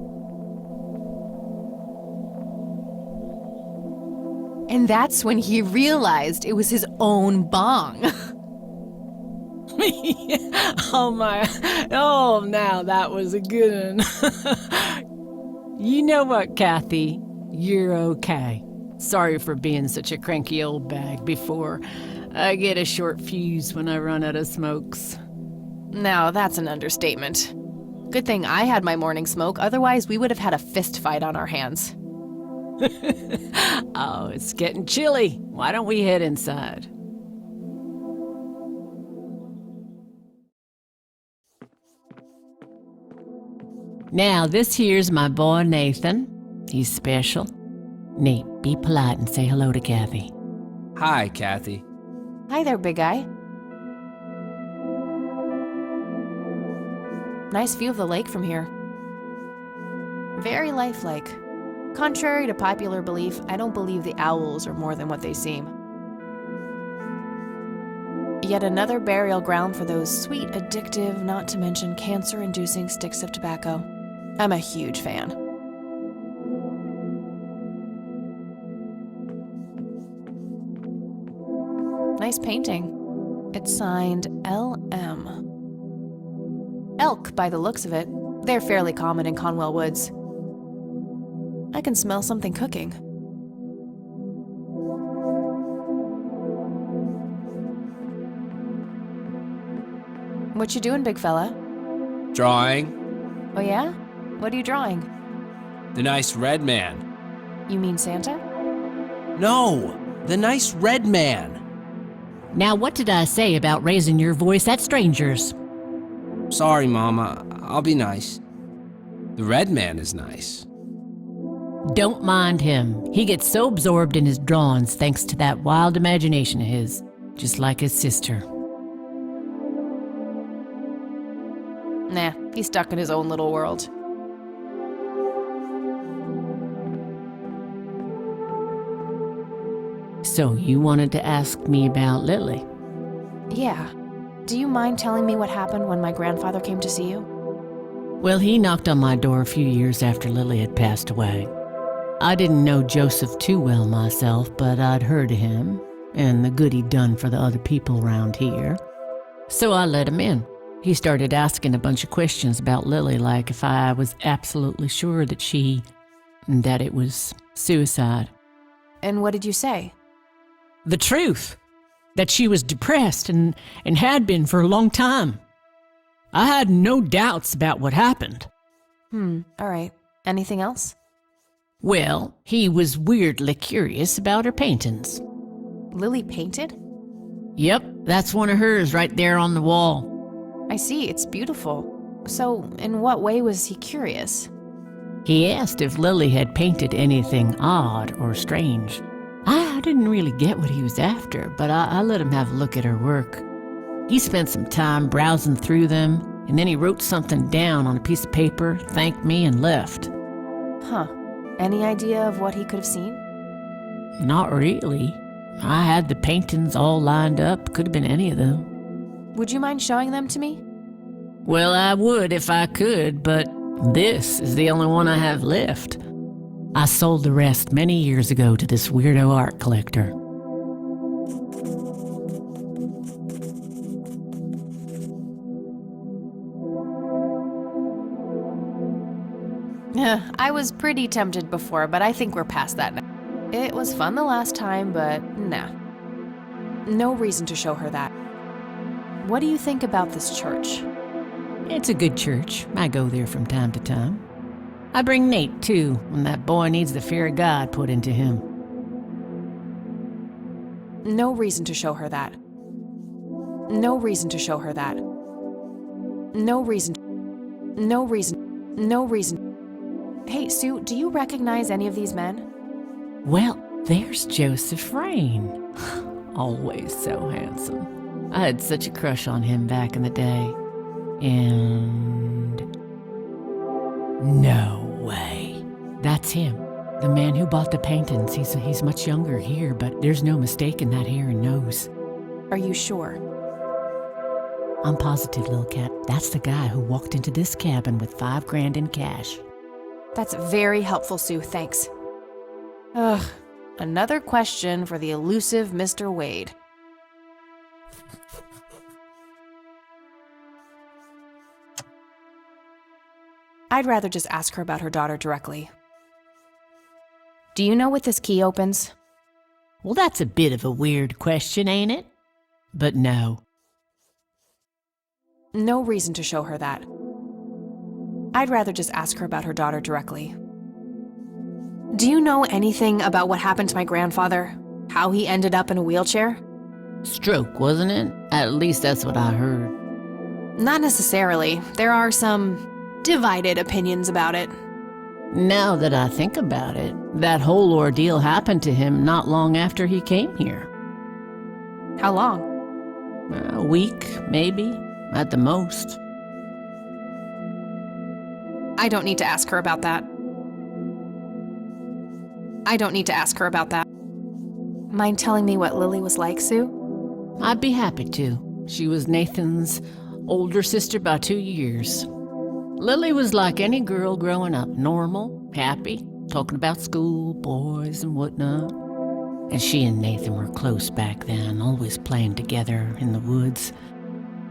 And that's when he realized it was his own bong. Oh, now that was a good one. You know what, Kathy? You're okay. Sorry for being such a cranky old bag before. I get a short fuse when I run out of smokes. Now, that's an understatement. Good thing I had my morning smoke, otherwise we would have had a fist fight on our hands. Oh, it's getting chilly. Why don't we head inside? Now, this here's my boy Nathan. He's special. Nate, be polite and say hello to Kathy. Hi, Kathy. Hi there, big guy. Nice view of the lake from here. Very lifelike. Contrary to popular belief, I don't believe the owls are more than what they seem. Yet another burial ground for those sweet, addictive, not to mention cancer-inducing sticks of tobacco. I'm a huge fan. Nice painting. It's signed L.M. Elk, by the looks of it. They're fairly common in Conwell Woods. I can smell something cooking. What you doing, big fella? Drawing. Oh yeah? What are you drawing? The nice red man. You mean Santa? No, the nice red man. Now, what did I say about raising your voice at strangers? Sorry, Mama. I'll be nice. The red man is nice. Don't mind him. He gets so absorbed in his drawings thanks to that wild imagination of his, just like his sister. Nah, he's stuck in his own little world. So you wanted to ask me about Lily? Yeah. Do you mind telling me what happened when my grandfather came to see you? Well, he knocked on my door a few years after Lily had passed away. I didn't know Joseph too well myself, but I'd heard of him and the good he'd done for the other people around here. So I let him in. He started asking a bunch of questions about Lily, like if I was absolutely sure that it was suicide. And what did you say? The truth. That she was depressed and had been for a long time. I had no doubts about what happened. All right. Anything else? Well, he was weirdly curious about her paintings. Lily painted? Yep, that's one of hers right there on the wall. I see, it's beautiful. So, in what way was he curious? He asked if Lily had painted anything odd or strange. I didn't really get what he was after, but I let him have a look at her work. He spent some time browsing through them, and then he wrote something down on a piece of paper, thanked me, and left. Huh. Any idea of what he could have seen? Not really. I had the paintings all lined up. Could have been any of them. Would you mind showing them to me? Well, I would if I could, but this is the only one I have left. I sold the rest many years ago to this weirdo art collector. I was pretty tempted before, but I think we're past that now. It was fun the last time, but nah. No reason to show her that. What do you think about this church? It's a good church. I go there from time to time. I bring Nate, too, when that boy needs the fear of God put into him. No reason to show her that. No reason to show her that. No reason. No reason. No reason. Hey, Sue, do you recognize any of these men? Well, there's Joseph Rain. Always so handsome. I had such a crush on him back in the day. And No way. That's him. The man who bought the paintings. He's much younger here, but there's no mistaking that hair and nose. Are you sure? I'm positive, little cat. That's the guy who walked into this cabin with $5,000 in cash. That's very helpful, Sue. Thanks. Ugh. Another question for the elusive Mr. Wade. I'd rather just ask her about her daughter directly. Do you know what this key opens? Well, that's a bit of a weird question, ain't it? But no. No reason to show her that. I'd rather just ask her about her daughter directly. Do you know anything about what happened to my grandfather? How he ended up in a wheelchair? Stroke, wasn't it? At least that's what I heard. Not necessarily. There are some divided opinions about it. Now that I think about it, that whole ordeal happened to him not long after he came here. How long? A week, maybe, at the most. I don't need to ask her about that. Mind telling me what Lily was like, Sue? I'd be happy to. She was Nathan's older sister by 2 years. Lily was like any girl growing up, normal, happy, talking about school, boys, and whatnot. And she and Nathan were close back then, always playing together in the woods.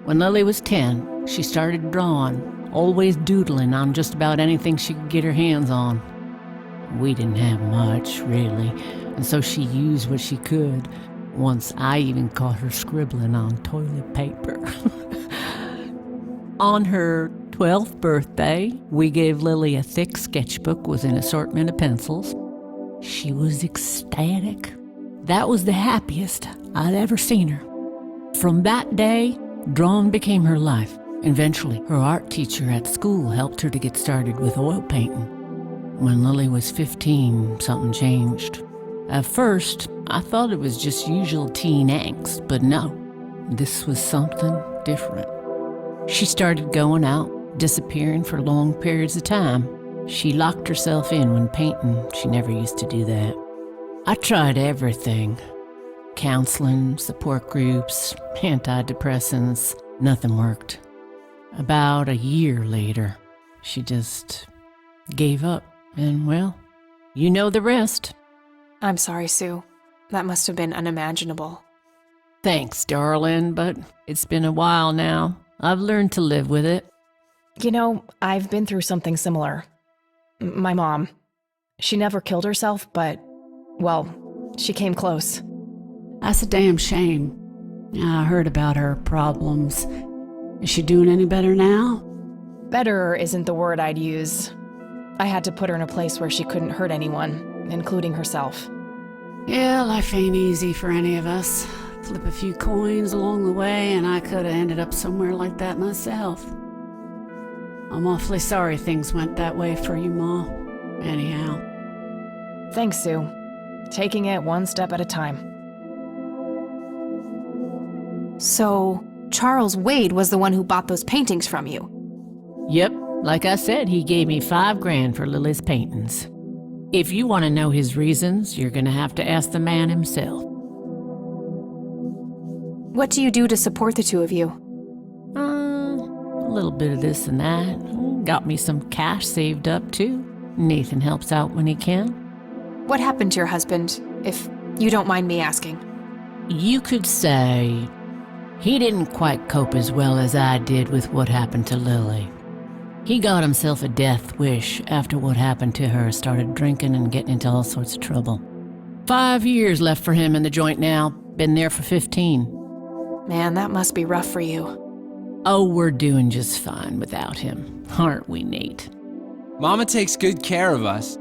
When Lily was 10, she started drawing, always doodling on just about anything she could get her hands on. We didn't have much, really, and so she used what she could. Once I even caught her scribbling on toilet paper. On her 12th birthday, we gave Lily a thick sketchbook with an assortment of pencils. She was ecstatic. That was the happiest I'd ever seen her. From that day, drawing became her life. Eventually, her art teacher at school helped her to get started with oil painting. When Lily was 15, something changed. At first, I thought it was just usual teen angst, but no, this was something different. She started going out, disappearing for long periods of time. She locked herself in when painting. She never used to do that. I tried everything. Counseling, support groups, antidepressants. Nothing worked. About a year later, she just gave up. And, well, you know the rest. I'm sorry, Sue. That must have been unimaginable. Thanks, darling, but it's been a while now. I've learned to live with it. You know, I've been through something similar. My mom. She never killed herself, but, well, she came close. That's a damn shame. I heard about her problems. Is she doing any better now? Better isn't the word I'd use. I had to put her in a place where she couldn't hurt anyone, including herself. Yeah, life ain't easy for any of us. Flip a few coins along the way, and I could have ended up somewhere like that myself. I'm awfully sorry things went that way for you, Ma. Anyhow. Thanks, Sue. Taking it one step at a time. So, Charles Wade was the one who bought those paintings from you? Yep, like I said, he gave me $5,000 for Lily's paintings. If you want to know his reasons, you're going to have to ask the man himself. What do you do to support the two of you? A little bit of this and that. Got me some cash saved up, too. Nathan helps out when he can. What happened to your husband, if you don't mind me asking? You could say he didn't quite cope as well as I did with what happened to Lily. He got himself a death wish after what happened to her, started drinking and getting into all sorts of trouble. 5 years left for him in the joint now. Been there for 15. Man, that must be rough for you. Oh, we're doing just fine without him, aren't we, Nate? Mama takes good care of us.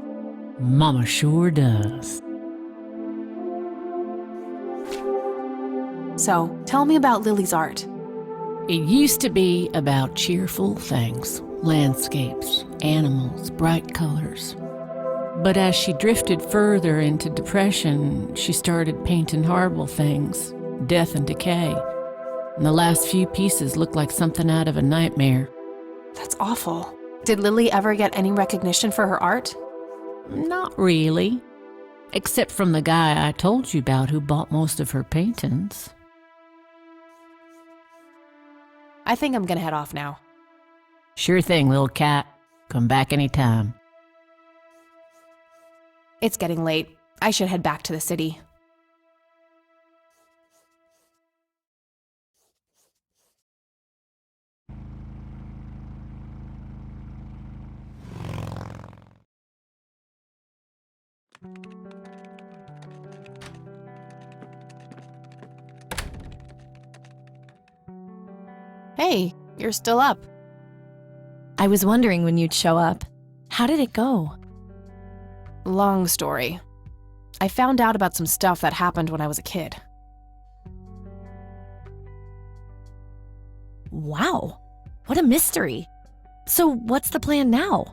Mama sure does. So, tell me about Lily's art. It used to be about cheerful things, landscapes, animals, bright colors. But as she drifted further into depression, she started painting horrible things, death and decay. And the last few pieces looked like something out of a nightmare. That's awful. Did Lily ever get any recognition for her art? Not really. Except from the guy I told you about who bought most of her paintings. I think I'm gonna head off now. Sure thing, little cat. Come back anytime. It's getting late. I should head back to the city. Hey, you're still up. I was wondering when you'd show up. How did it go? Long story. I found out about some stuff that happened when I was a kid. Wow, what a mystery. So what's the plan now?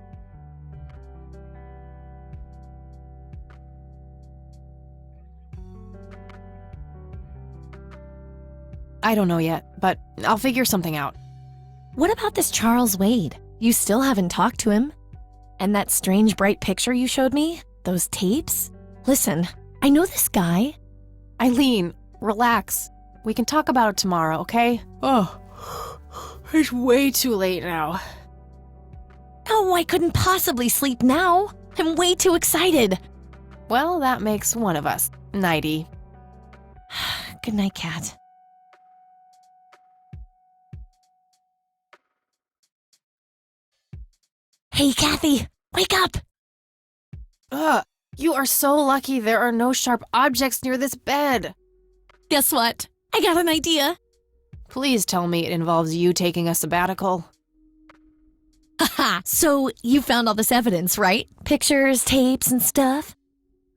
I don't know yet, but I'll figure something out. What about this Charles Wade? You still haven't talked to him? And that strange bright picture you showed me? Those tapes? Listen, I know this guy. Eileen, relax. We can talk about it tomorrow, okay? Oh, it's way too late now. Oh, I couldn't possibly sleep now. I'm way too excited. Well, that makes one of us. Nighty. Good night, Cat. Hey, Kathy, wake up! Ugh, you are so lucky there are no sharp objects near this bed. Guess what? I got an idea. Please tell me it involves you taking a sabbatical. Haha, so you found all this evidence, right? Pictures, tapes, and stuff?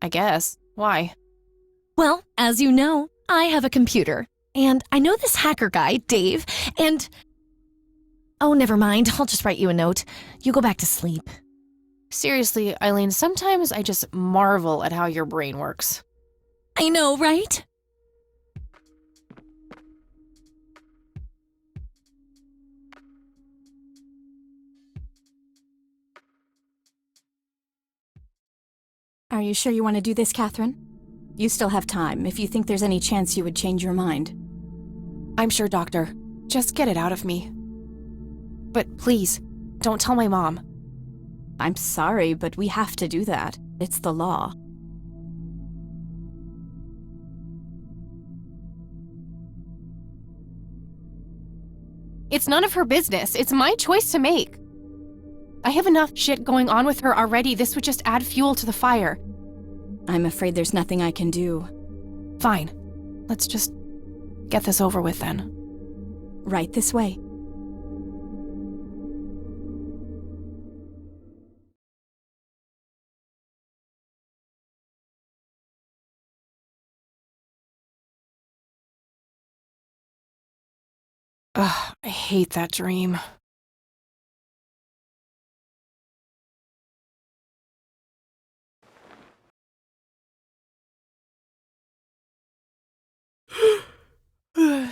I guess. Why? Well, as you know, I have a computer. And I know this hacker guy, Dave, and... Oh, never mind. I'll just write you a note. You go back to sleep. Seriously, Eileen, sometimes I just marvel at how your brain works. I know, right? Are you sure you want to do this, Catherine? You still have time, if you think there's any chance you would change your mind. I'm sure, Doctor. Just get it out of me. But please, don't tell my mom. I'm sorry, but we have to do that. It's the law. It's none of her business. It's my choice to make. I have enough shit going on with her already. This would just add fuel to the fire. I'm afraid there's nothing I can do. Fine. Let's just get this over with then. Right this way. Ugh, I hate that dream. I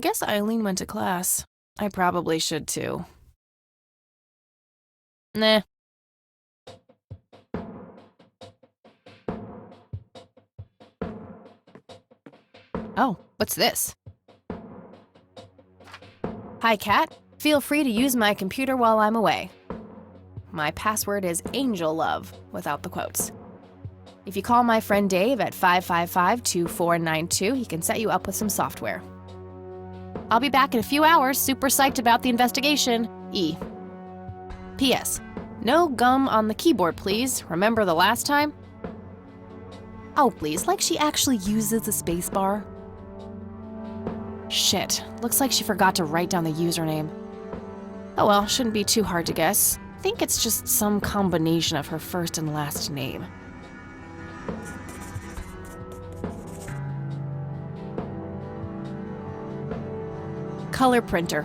guess Eileen went to class. I probably should too. Nah. Oh, what's this? Hi, Kat. Feel free to use my computer while I'm away. My password is AngelLove, without the quotes. If you call my friend Dave at 555-2492, he can set you up with some software. I'll be back in a few hours, super psyched about the investigation. E. P.S. No gum on the keyboard, please. Remember the last time? Oh, please, like she actually uses the spacebar. Shit, looks like she forgot to write down the username. Oh well, shouldn't be too hard to guess. I think it's just some combination of her first and last name. Color printer.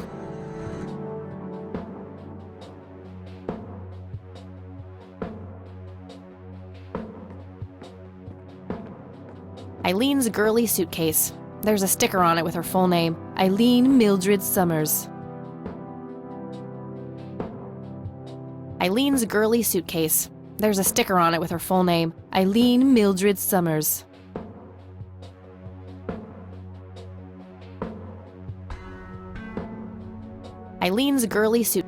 Eileen's girly suitcase. There's a sticker on it with her full name, Eileen Mildred Summers. Eileen's girly suitcase. There's a sticker on it with her full name, Eileen Mildred Summers. Eileen's girly suit.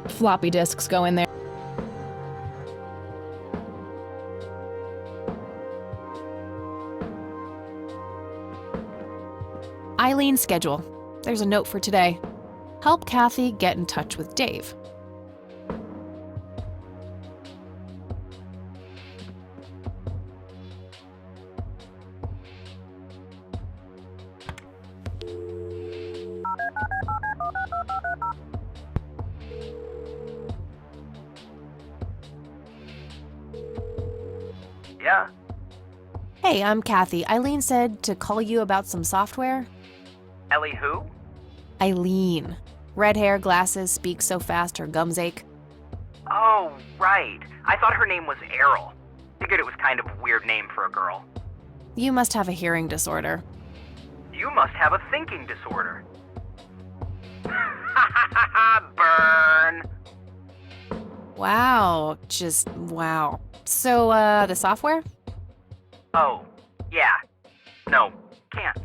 Floppy disks go in there. Eileen's schedule. There's a note for today. Help Kathy get in touch with Dave. Yeah? Hey, I'm Kathy. Eileen said to call you about some software. Ellie who? Eileen. Red hair, glasses, speaks so fast her gums ache. Oh, right. I thought her name was Errol. Figured it was kind of a weird name for a girl. You must have a hearing disorder. You must have a thinking disorder. Burn! Wow, just wow. So, the software? Oh, yeah. No, can't.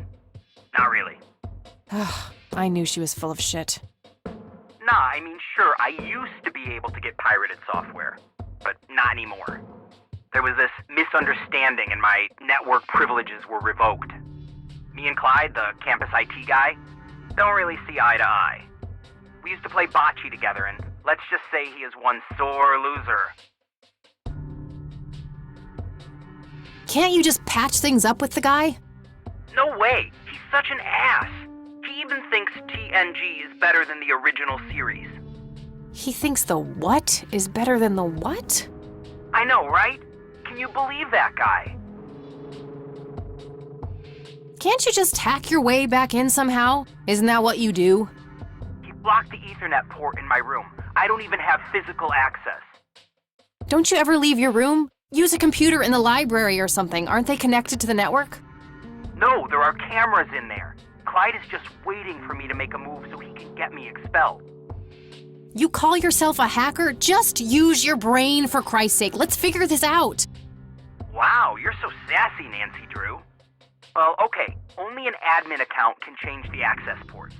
Not really. I knew she was full of shit. Nah, I mean, sure, I used to be able to get pirated software, but not anymore. There was this misunderstanding and my network privileges were revoked. Me and Clyde, the campus IT guy, don't really see eye to eye. We used to play bocce together, and let's just say he is one sore loser. Can't you just patch things up with the guy? No way! He's such an ass! He even thinks TNG is better than the original series. He thinks the what is better than the what? I know, right? Can you believe that guy? Can't you just hack your way back in somehow? Isn't that what you do? He blocked the Ethernet port in my room. I don't even have physical access. Don't you ever leave your room? Use a computer in the library or something. Aren't they connected to the network? No, there are cameras in there. Clyde is just waiting for me to make a move so he can get me expelled. You call yourself a hacker? Just use your brain, for Christ's sake. Let's figure this out. Wow, you're so sassy, Nancy Drew. Well, okay, only an admin account can change the access ports.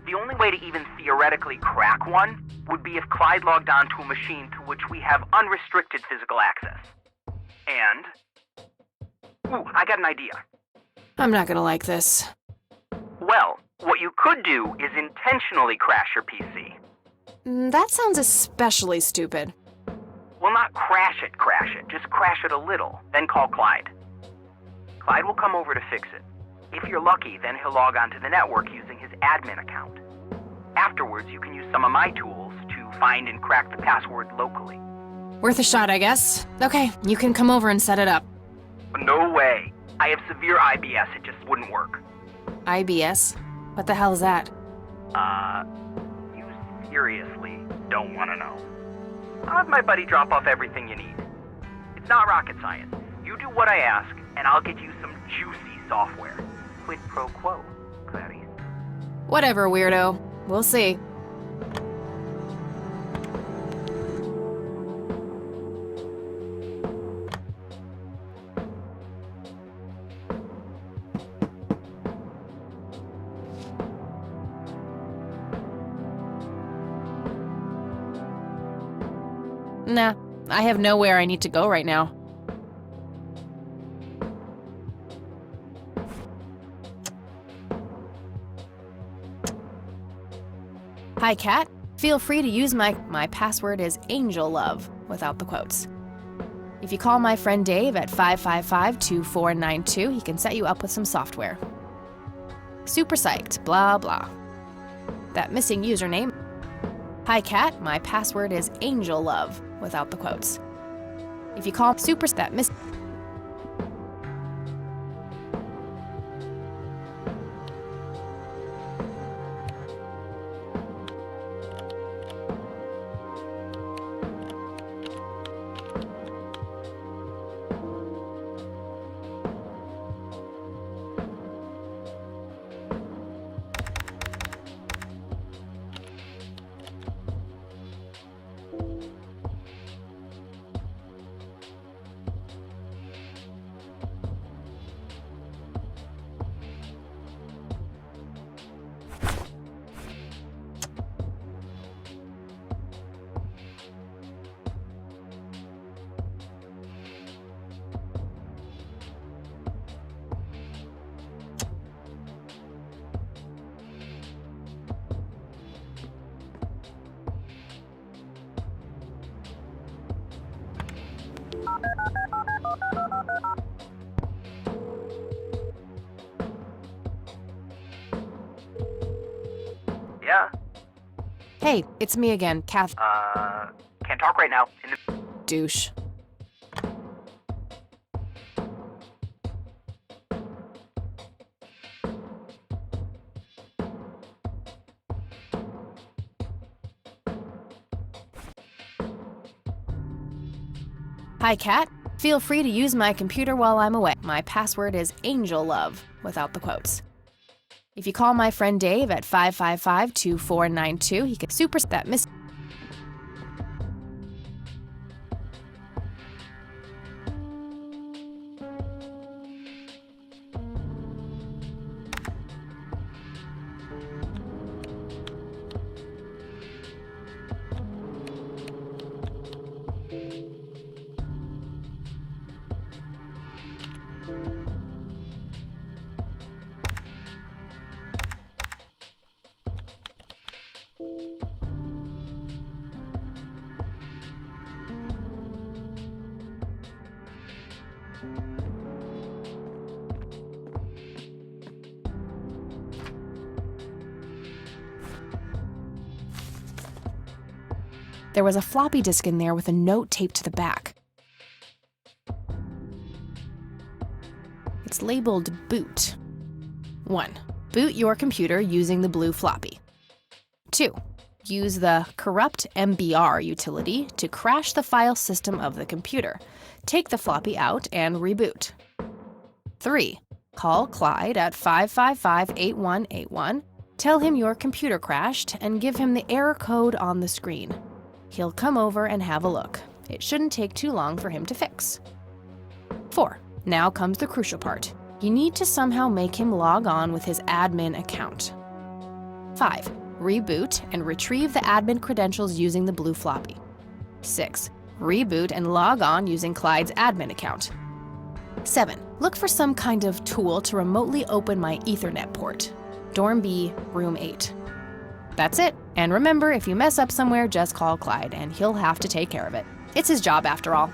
The only way to even theoretically crack one would be if Clyde logged on to a machine to which we have unrestricted physical access. And... Ooh, I got an idea. I'm not gonna like this. Well, what you could do is intentionally crash your PC. That sounds especially stupid. Well, not crash it, just crash it a little, then call Clyde. Clyde will come over to fix it. If you're lucky, then he'll log onto the network using his admin account. Afterwards, you can use some of my tools to find and crack the password locally. Worth a shot, I guess. Okay, you can come over and set it up. No way. I have severe IBS, it just wouldn't work. IBS? What the hell is that? You seriously don't want to know. I'll have my buddy drop off everything you need. It's not rocket science. You do what I ask, and I'll get you some juicy software. Quid pro quo, Clarice. Whatever, weirdo. We'll see. Nah, I have nowhere I need to go right now. Hi, Kat. Feel free to use my password is Angel Love, without the quotes. If you call my friend Dave at 555-2492, he can set you up with some software. Super psyched, blah blah. That missing username. Hi, Kat. My password is Angel Love, without the quotes. If you call super that miss. Hey, it's me again, Kath. Can't talk right now. Douche. Hi, Kat. Feel free to use my computer while I'm away. My password is AngelLove, without the quotes. If you call my friend Dave at 555-2492, he can super that miss. There was a floppy disk in there with a note taped to the back. It's labeled boot. 1. Boot your computer using the blue floppy. 2. Use the corrupt MBR utility to crash the file system of the computer. Take the floppy out and reboot. 3. Call Clyde at 555-8181. Tell him your computer crashed and give him the error code on the screen. He'll come over and have a look. It shouldn't take too long for him to fix. 4. Now comes the crucial part. You need to somehow make him log on with his admin account. 5. Reboot and retrieve the admin credentials using the blue floppy. 6. Reboot and log on using Clyde's admin account. 7. Look for some kind of tool to remotely open my Ethernet port. Dorm B, room 8. That's it. And remember, if you mess up somewhere, just call Clyde, and he'll have to take care of it. It's his job, after all.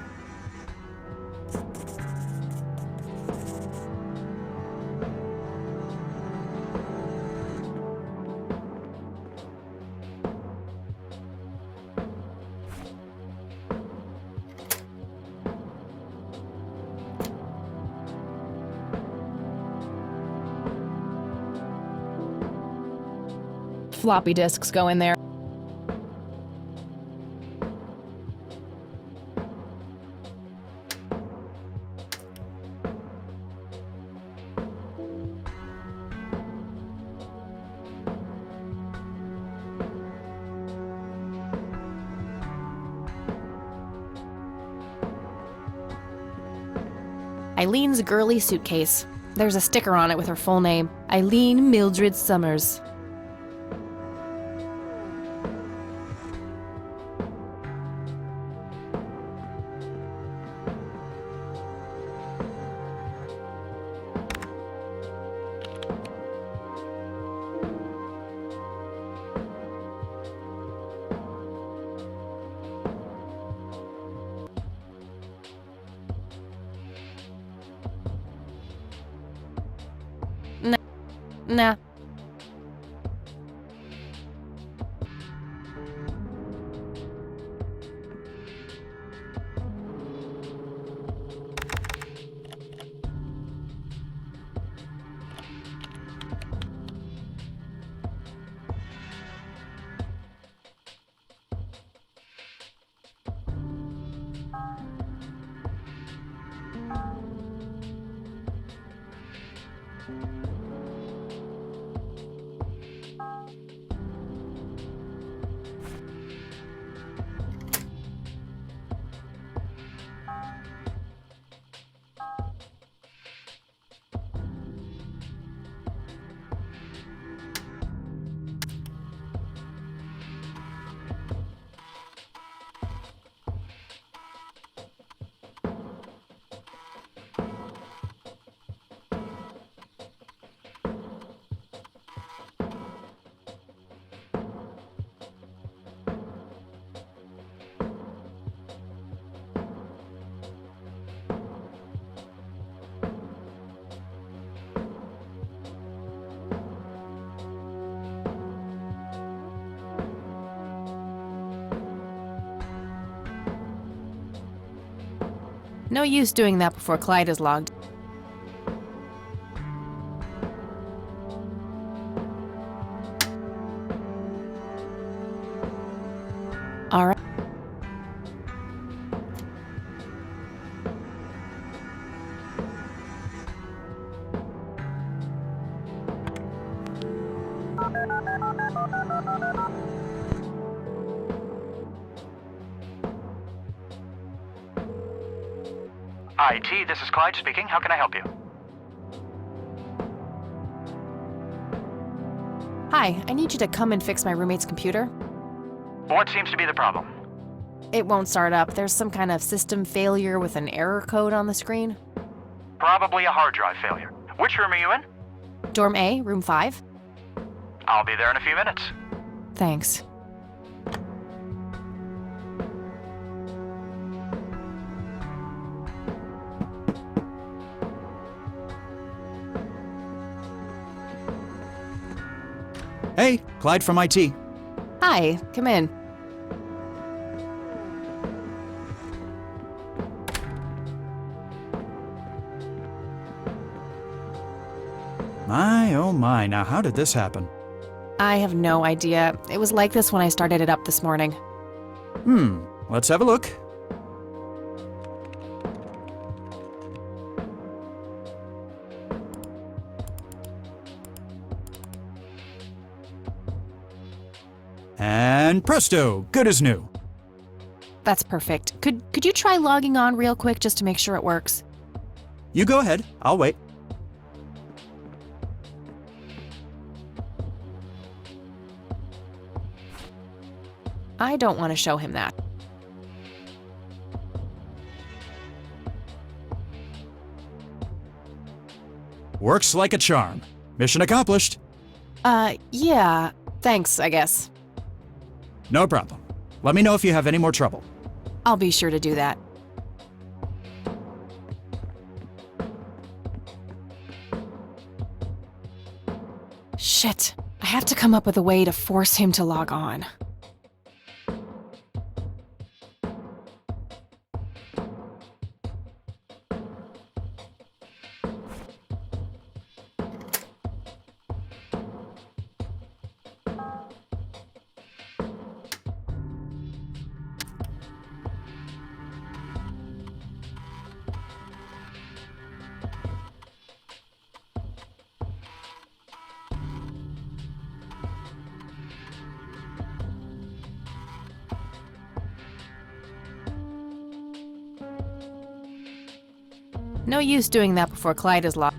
Floppy disks go in there. Eileen's girly suitcase. There's a sticker on it with her full name, Eileen Mildred Summers. Nah. No use doing that before Clyde is logged. All right. IT, this is Clyde speaking. How can I help you? Hi, I need you to come and fix my roommate's computer. What seems to be the problem? It won't start up. There's some kind of system failure with an error code on the screen. Probably a hard drive failure. Which room are you in? Dorm A, room 5. I'll be there in a few minutes. Thanks. Hey, Clyde from IT. Hi, come in. My, oh my, now how did this happen? I have no idea. It was like this when I started it up this morning. Let's have a look. And presto, good as new. That's perfect. Could you try logging on real quick just to make sure it works? You go ahead, I'll wait. I don't want to show him that. Works like a charm. Mission accomplished. Yeah. Thanks, I guess. No problem. Let me know if you have any more trouble. I'll be sure to do that. Shit. I have to come up with a way to force him to log on. No use doing that before Clyde is logged.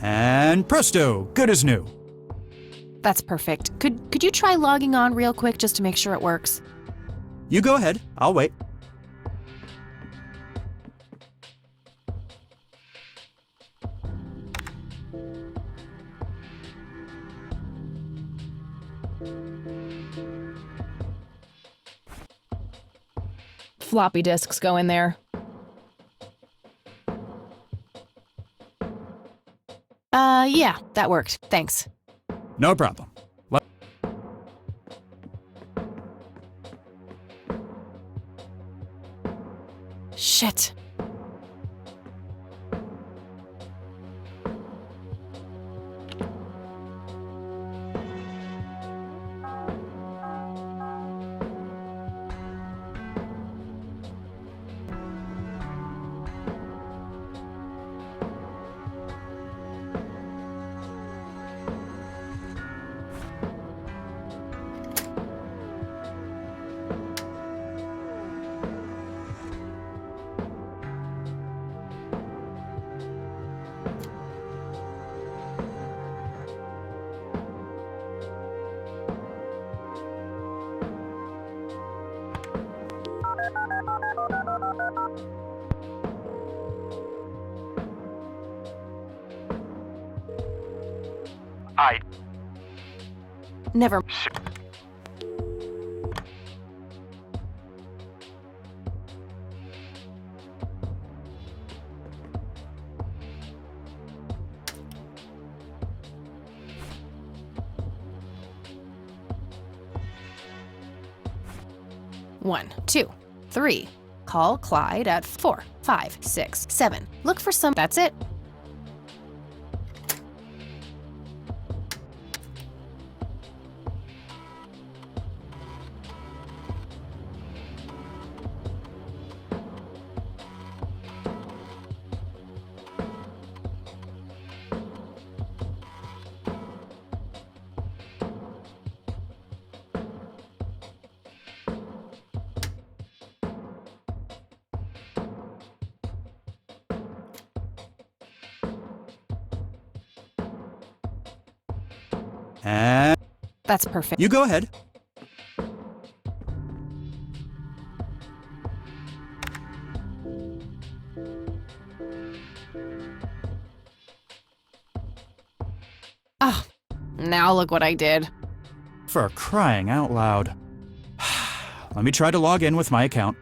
And presto, good as new. That's perfect. Could you try logging on real quick just to make sure it works? You go ahead, I'll wait. Floppy disks go in there. Yeah, that worked. Thanks. No problem. Shit. Never. One, two, three. Call Clyde at 4, 5, 6, 7. Look for some. That's it. And That's perfect. you go ahead. Oh, now look what I did. For crying out loud. Let me try to log in with my account.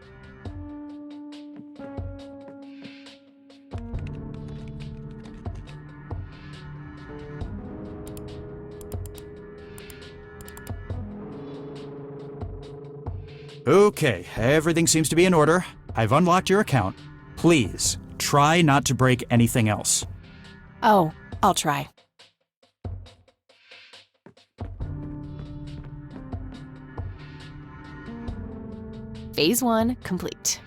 Okay, everything seems to be in order. I've unlocked your account. Please, try not to break anything else. Oh, I'll try. Phase 1 complete.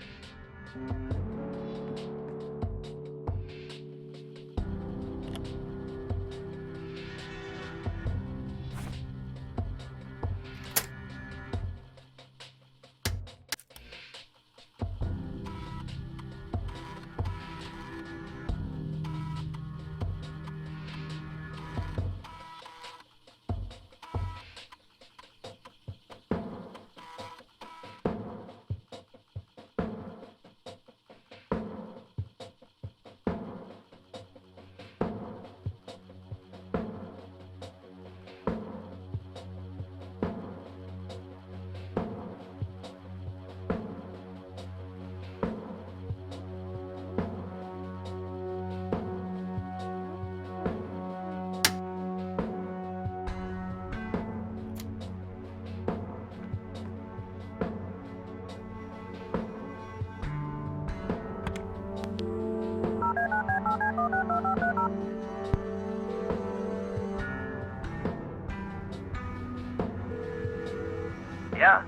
Yeah.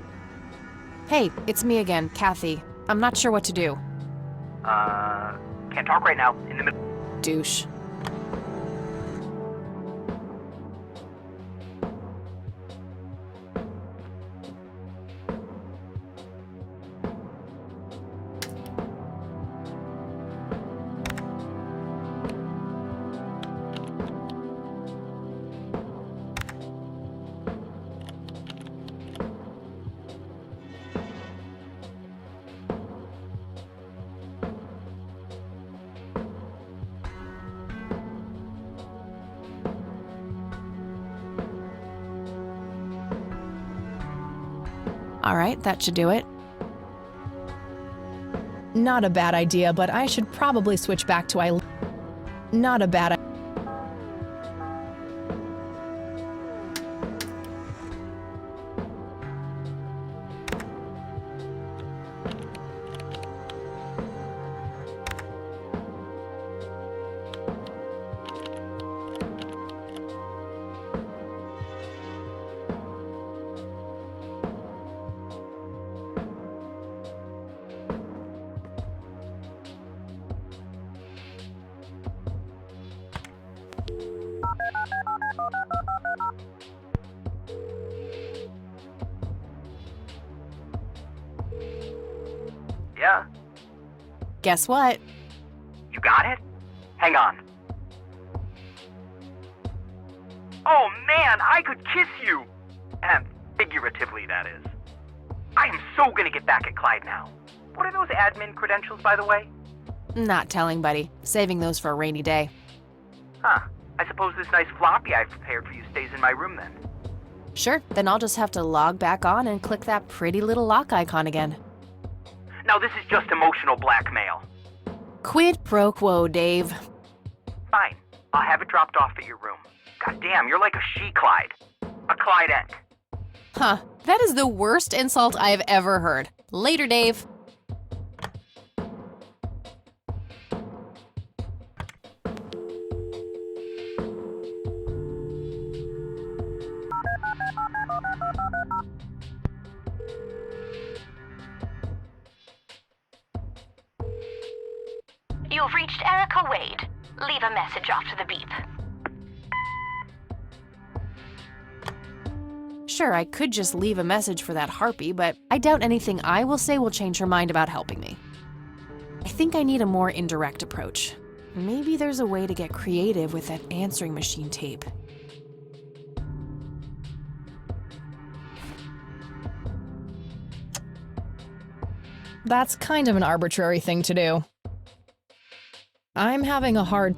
Hey, it's me again, Kathy. I'm not sure what to do. Can't talk right now. In the middle. Douche. All right, that should do it. Not a bad idea, but I should probably switch back to Not a bad idea. Yeah. Guess what? You got it? Hang on. Oh man, I could kiss you! Figuratively, that is. I am so gonna get back at Clyde now. What are those admin credentials, by the way? Not telling, buddy. Saving those for a rainy day. Huh. I suppose this nice floppy I've prepared for you stays in my room then. Sure, then I'll just have to log back on and click that pretty little lock icon again. Now this is just emotional blackmail. Quid pro quo, Dave. Fine. I'll have it dropped off at your room. God damn, you're like a she-Clyde. A Clydette. Huh, that is the worst insult I've ever heard. Later, Dave. You've reached Erica Wade. Leave a message after the beep. Sure, I could just leave a message for that harpy, but I doubt anything I will say will change her mind about helping me. I think I need a more indirect approach. Maybe there's a way to get creative with that answering machine tape. That's kind of an arbitrary thing to do. I'm having a hard...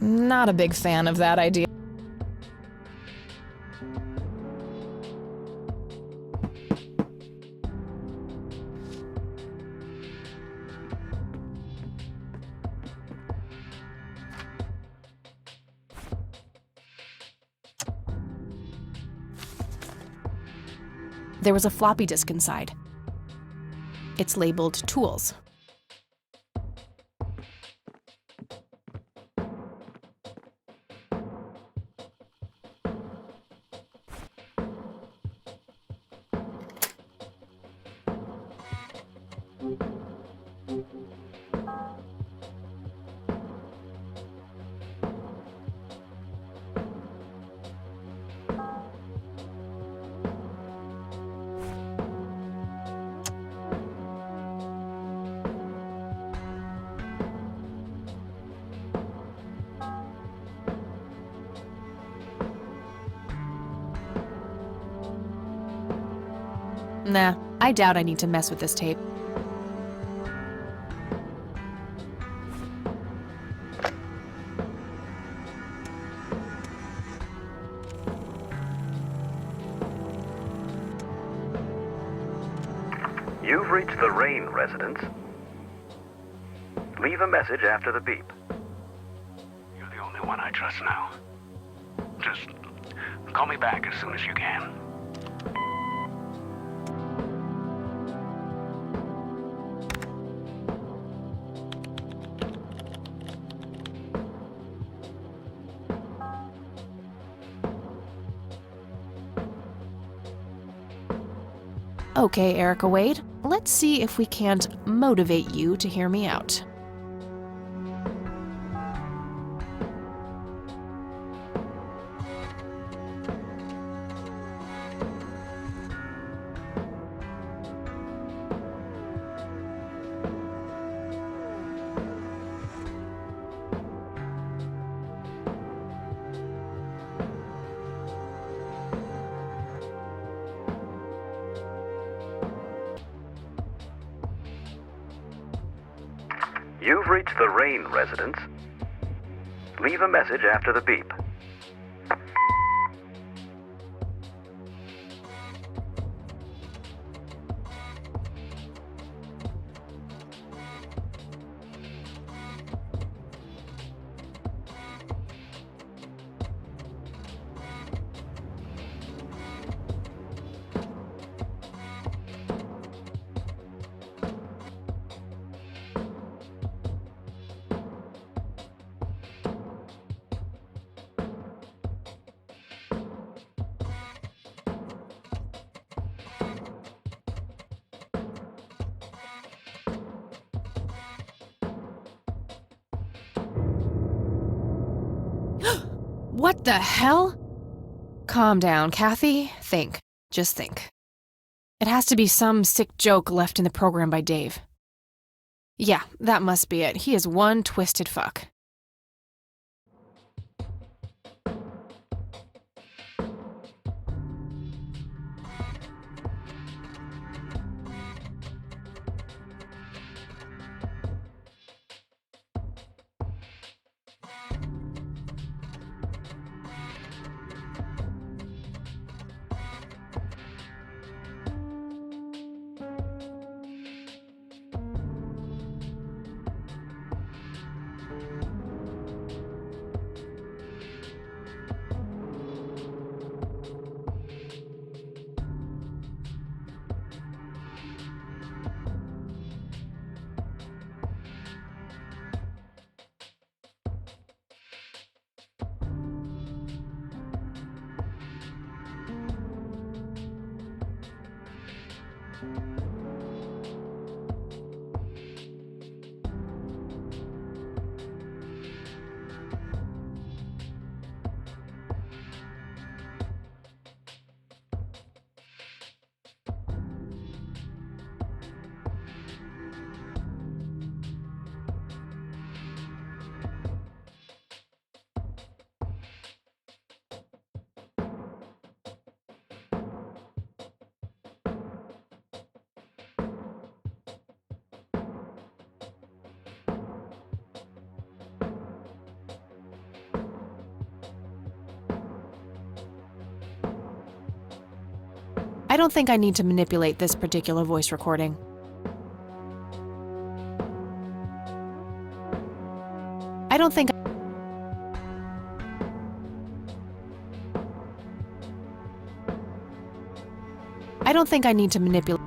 Not a big fan of that idea. There was a floppy disk inside. It's labeled Tools. Nah, I doubt I need to mess with this tape. You've reached the Rain residence. Leave a message after the beep. You're the only one I trust now. Just call me back as soon as you can. Okay, Erica Wade, let's see if we can't motivate you to hear me out. You've reached the Rain residence. Leave a message after the beep. What the hell? Calm down, Kathy. Think. Just think. It has to be some sick joke left in the program by Dave. Yeah, that must be it. He is one twisted fuck. I don't think I need to manipulate this particular voice recording. I don't think I need to manipulate.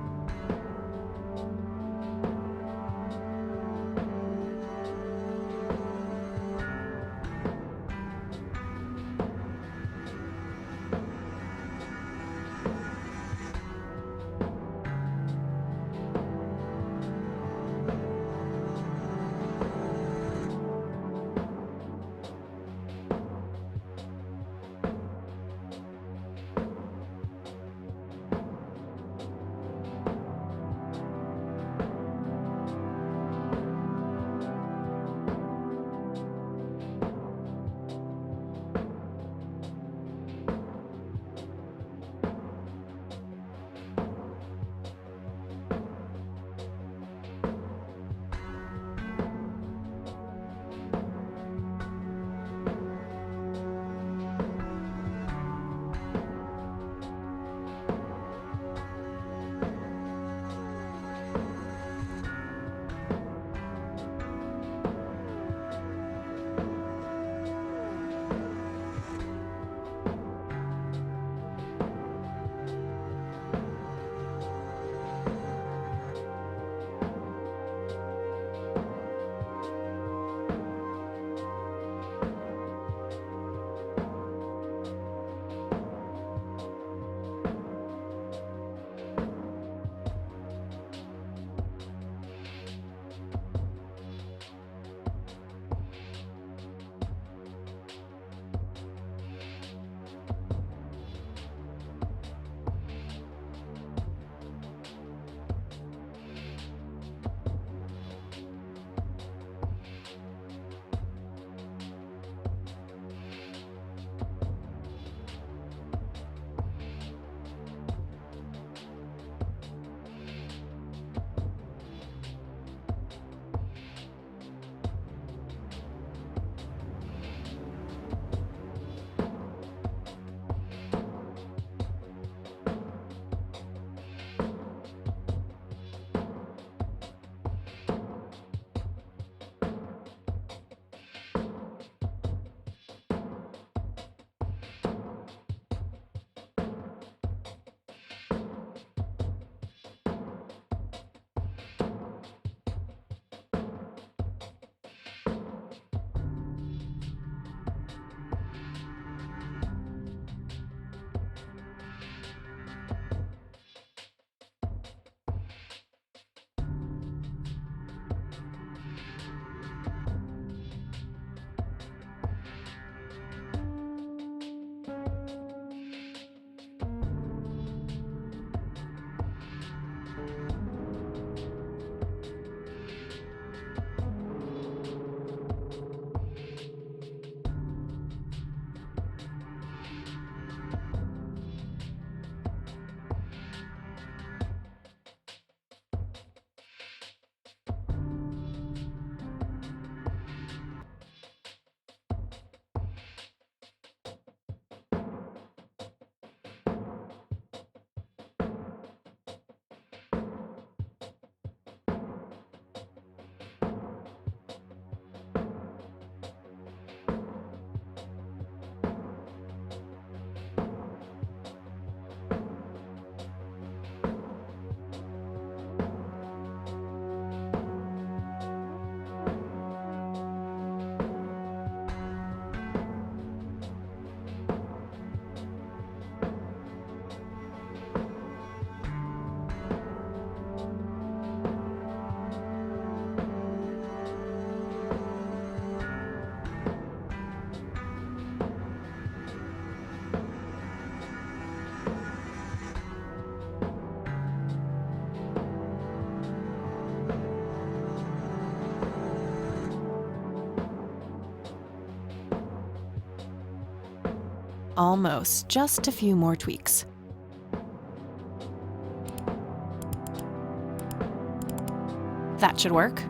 Almost. Just a few more tweaks. That should work.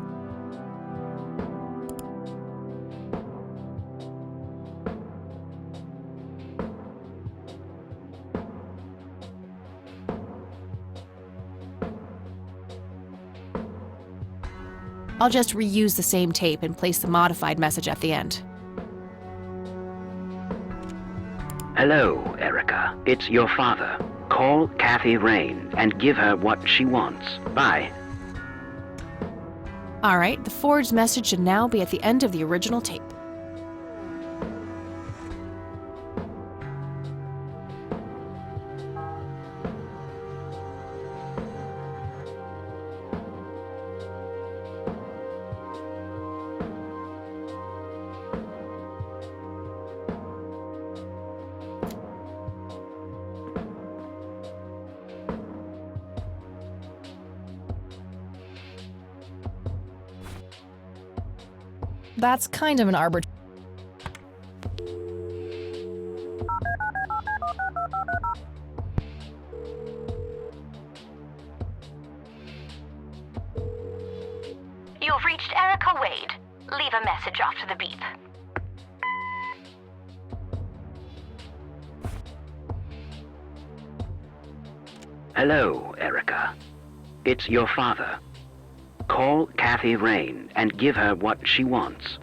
I'll just reuse the same tape and place the modified message at the end. Hello, Erica. It's your father. Call Kathy Rain and give her what she wants. Bye. All right, the forged message should now be at the end of the original tape. That's kind of an arbitrary. You've reached Erica Wade. Leave a message after the beep. Hello, Erica. It's your father. Call Kathy Rain and give her what she wants.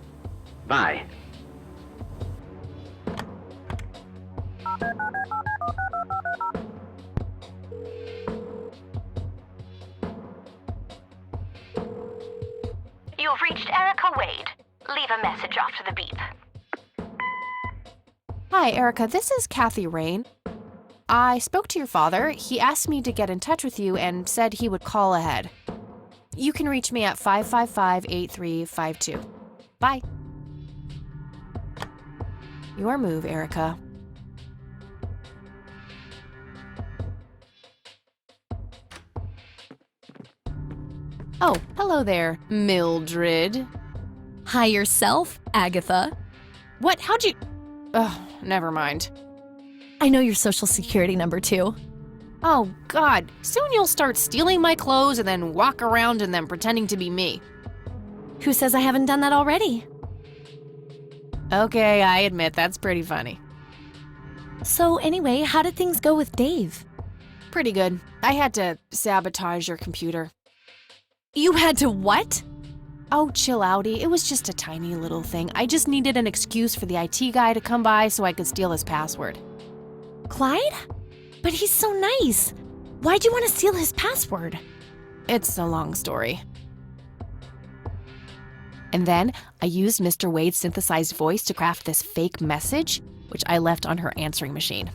Bye. You've reached Erica Wade. Leave a message after the beep. Hi, Erica. This is Kathy Rain. I spoke to your father. He asked me to get in touch with you and said he would call ahead. You can reach me at 555-8352. Bye. Your move, Erica. Oh, hello there, Mildred. Hi yourself, Agatha. What? How'd you... Oh, never mind. I know your social security number too. Oh, God. Soon you'll start stealing my clothes and then walk around in them pretending to be me. Who says I haven't done that already? Okay, I admit that's pretty funny. So anyway, how did things go with Dave? Pretty good. I had to sabotage your computer. You had to what? Oh, chill outie. It was just a tiny little thing. I just needed an excuse for the IT guy to come by so I could steal his password. Clyde? But he's so nice. Why'd you want to steal his password? It's a long story. And then I used Mr. Wade's synthesized voice to craft this fake message, which I left on her answering machine.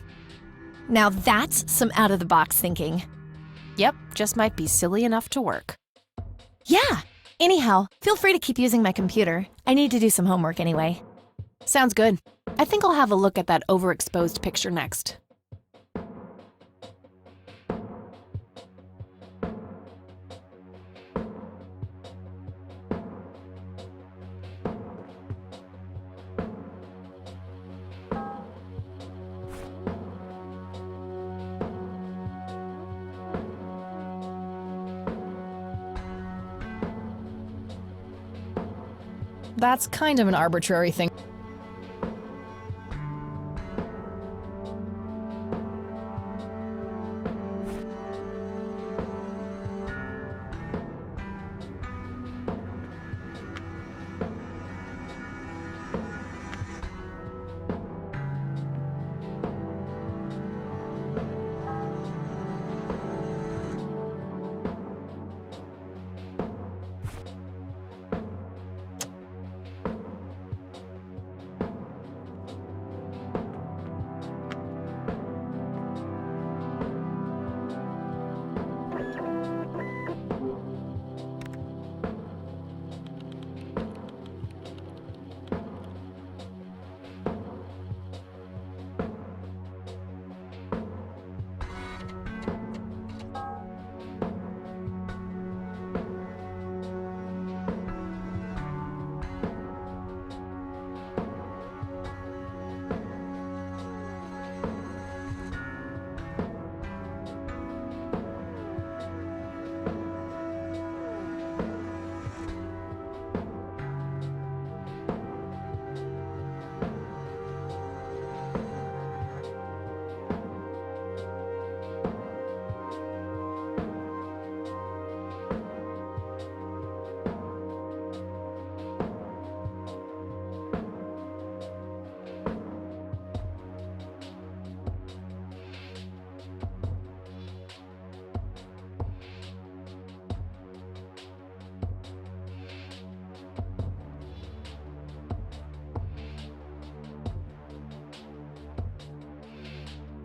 Now that's some out-of-the-box thinking. Yep, just might be silly enough to work. Yeah. Anyhow, feel free to keep using my computer. I need to do some homework anyway. Sounds good. I think I'll have a look at that overexposed picture next. That's kind of an arbitrary thing.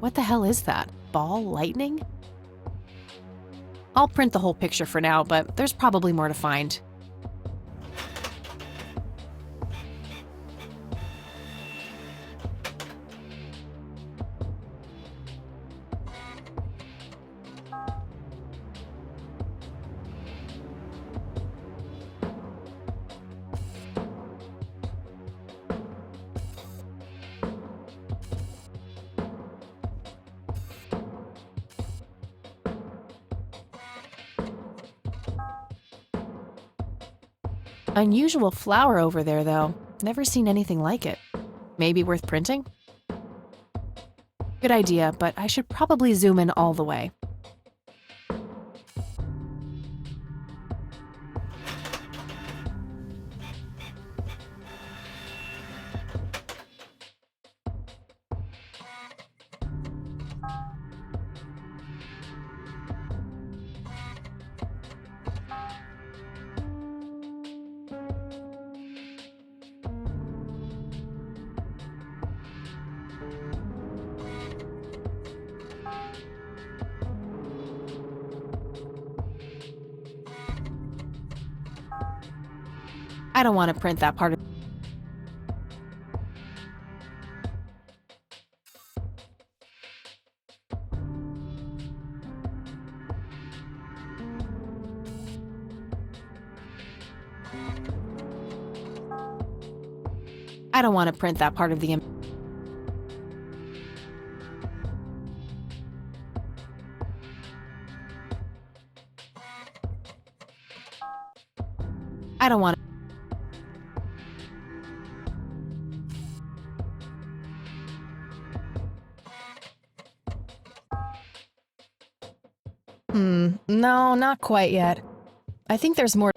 What the hell is that? Ball lightning? I'll print the whole picture for now, but there's probably more to find. Unusual flower over there, though. Never seen anything like it. Maybe worth printing? Good idea, but I should probably zoom in all the way. I don't want to print that part of I don't want to print that part of the image. I don't want to. No, not quite yet. I think there's more.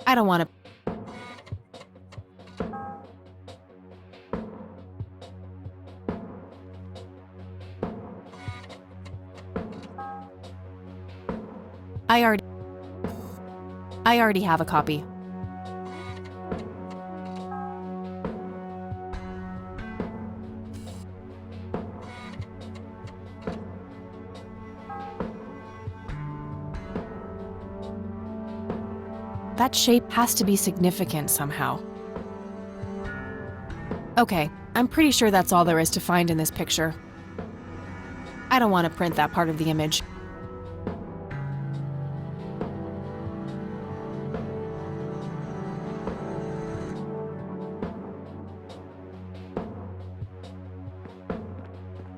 I don't want to. I already have a copy. That shape has to be significant somehow. Okay, I'm pretty sure that's all there is to find in this picture. I don't want to print that part of the image.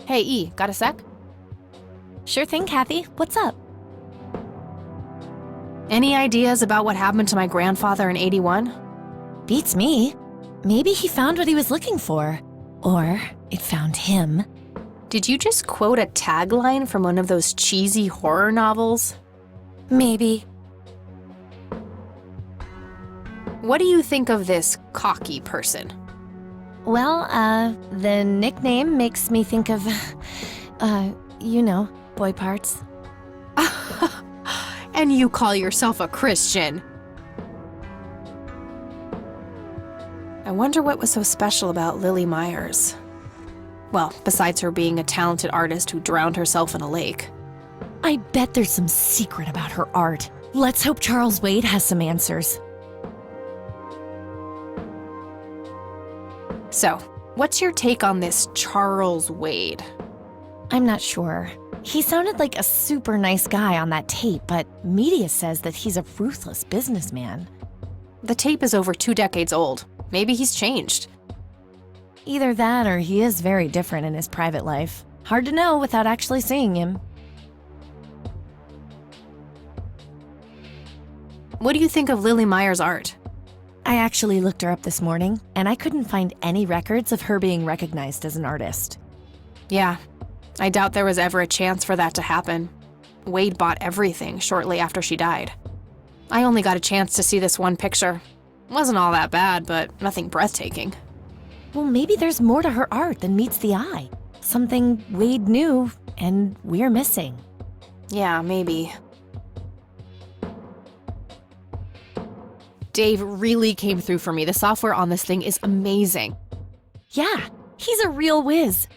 Hey, E, got a sec? Sure thing, Kathy. What's up? Any ideas about what happened to my grandfather in '81? Beats me. Maybe he found what he was looking for. Or it found him. Did you just quote a tagline from one of those cheesy horror novels? Maybe. What do you think of this cocky person? Well, the nickname makes me think of, you know, boy parts. And you call yourself a Christian? I wonder what was so special about Lily Myers. Well, besides her being a talented artist who drowned herself in a lake. I bet there's some secret about her art. Let's hope Charles Wade has some answers. So, what's your take on this Charles Wade? I'm not sure. He sounded like a super nice guy on that tape, but media says that he's a ruthless businessman. The tape is over 2 decades old. Maybe he's changed. Either that or he is very different in his private life. Hard to know without actually seeing him. What do you think of Lily Myers' art? I actually looked her up this morning, and I couldn't find any records of her being recognized as an artist. Yeah, I doubt there was ever a chance for that to happen. Wade bought everything shortly after she died. I only got a chance to see this one picture. Wasn't all that bad, but nothing breathtaking. Well, maybe there's more to her art than meets the eye. Something Wade knew, and we're missing. Yeah, maybe. Dave really came through for me. The software on this thing is amazing. Yeah, he's a real whiz.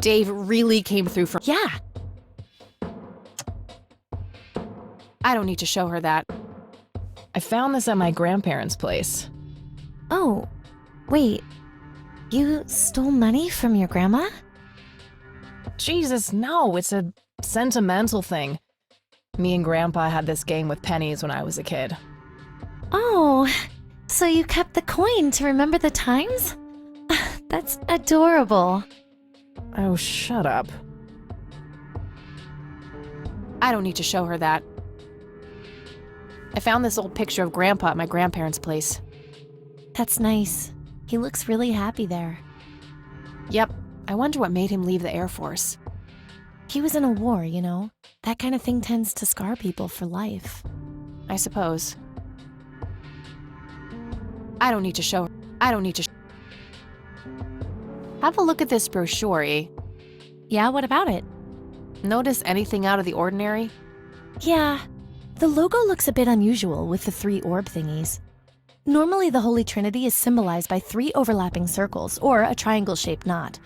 Dave really came through for— Yeah. I don't need to show her that. I found this at my grandparents' place. Oh, wait. You stole money from your grandma? Jesus, no, it's a sentimental thing. Me and Grandpa had this game with pennies when I was a kid. Oh, so you kept the coin to remember the times? That's adorable. Oh, shut up. I don't need to show her that. I found this old picture of Grandpa at my grandparents' place. That's nice. He looks really happy there. Yep, I wonder what made him leave the Air Force. He was in a war, you know? That kind of thing tends to scar people for life. I suppose. I don't need to show her. I don't need to. Have a look at this brochure, eh? Yeah, what about it? Notice anything out of the ordinary? Yeah. The logo looks a bit unusual with the 3 orb thingies. Normally, the Holy Trinity is symbolized by 3 overlapping circles or a triangle-shaped knot.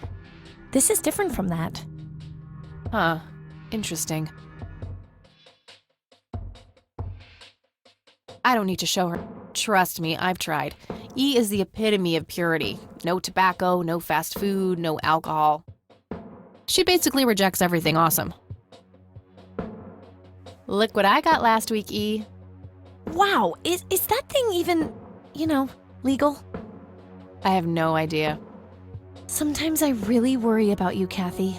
This is different from that. Huh. Interesting. I don't need to show her. Trust me, I've tried. E is the epitome of purity. No tobacco, no fast food, no alcohol. She basically rejects everything awesome. Look what I got last week, E. Wow, is that thing even, legal? I have no idea. Sometimes I really worry about you, Kathy.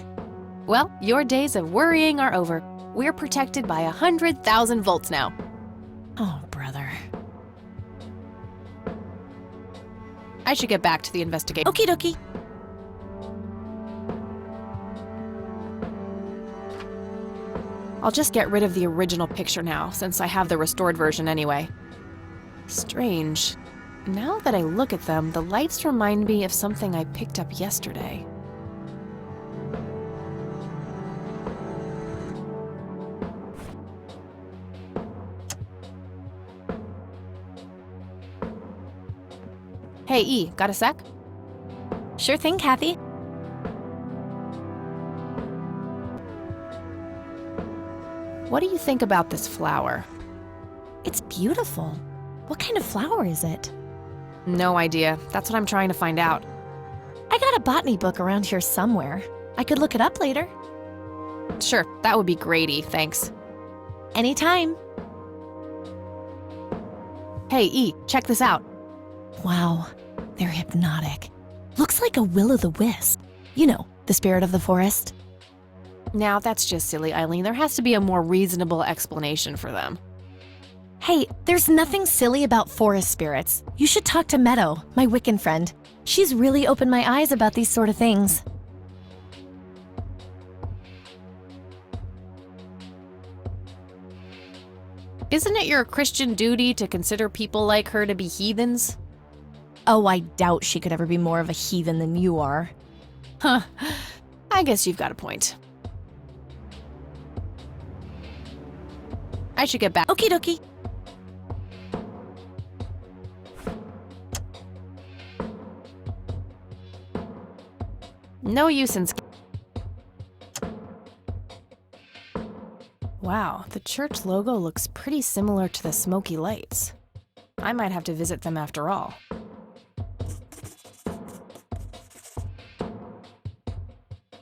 Well, your days of worrying are over. We're protected by 100,000 volts now. Oh, brother. I should get back to the investigation. Okie dokie. I'll just get rid of the original picture now, since I have the restored version anyway. Strange. Now that I look at them, the lights remind me of something I picked up yesterday. Hey, E, got a sec? Sure thing, Kathy. What do you think about this flower? It's beautiful. What kind of flower is it? No idea. That's what I'm trying to find out. I got a botany book around here somewhere. I could look it up later. Sure, that would be great, E, thanks. Anytime. Hey, E, check this out. Wow, they're hypnotic. Looks like a will-o'-the-wisp. You know, the spirit of the forest. Now, that's just silly, Eileen. There has to be a more reasonable explanation for them. Hey, there's nothing silly about forest spirits. You should talk to Meadow, my Wiccan friend. She's really opened my eyes about these sort of things. Isn't it your Christian duty to consider people like her to be heathens? Oh, I doubt she could ever be more of a heathen than you are. Huh. I guess you've got a point. I should get back. Okie dokie. No use in... Wow, the church logo looks pretty similar to the smoky lights. I might have to visit them after all.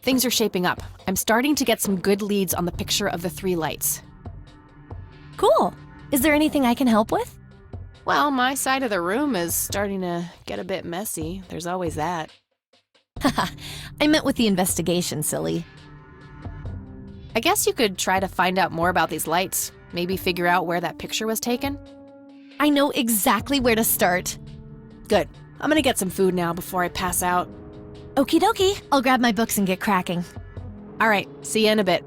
Things are shaping up. I'm starting to get some good leads on the picture of the 3 lights. Cool. Is there anything I can help with? Well, my side of the room is starting to get a bit messy. There's always that. Haha, I meant with the investigation, silly. I guess you could try to find out more about these lights. Maybe figure out where that picture was taken. I know exactly where to start. Good. I'm gonna get some food now before I pass out. Okie dokie. I'll grab my books and get cracking. All right, see you in a bit.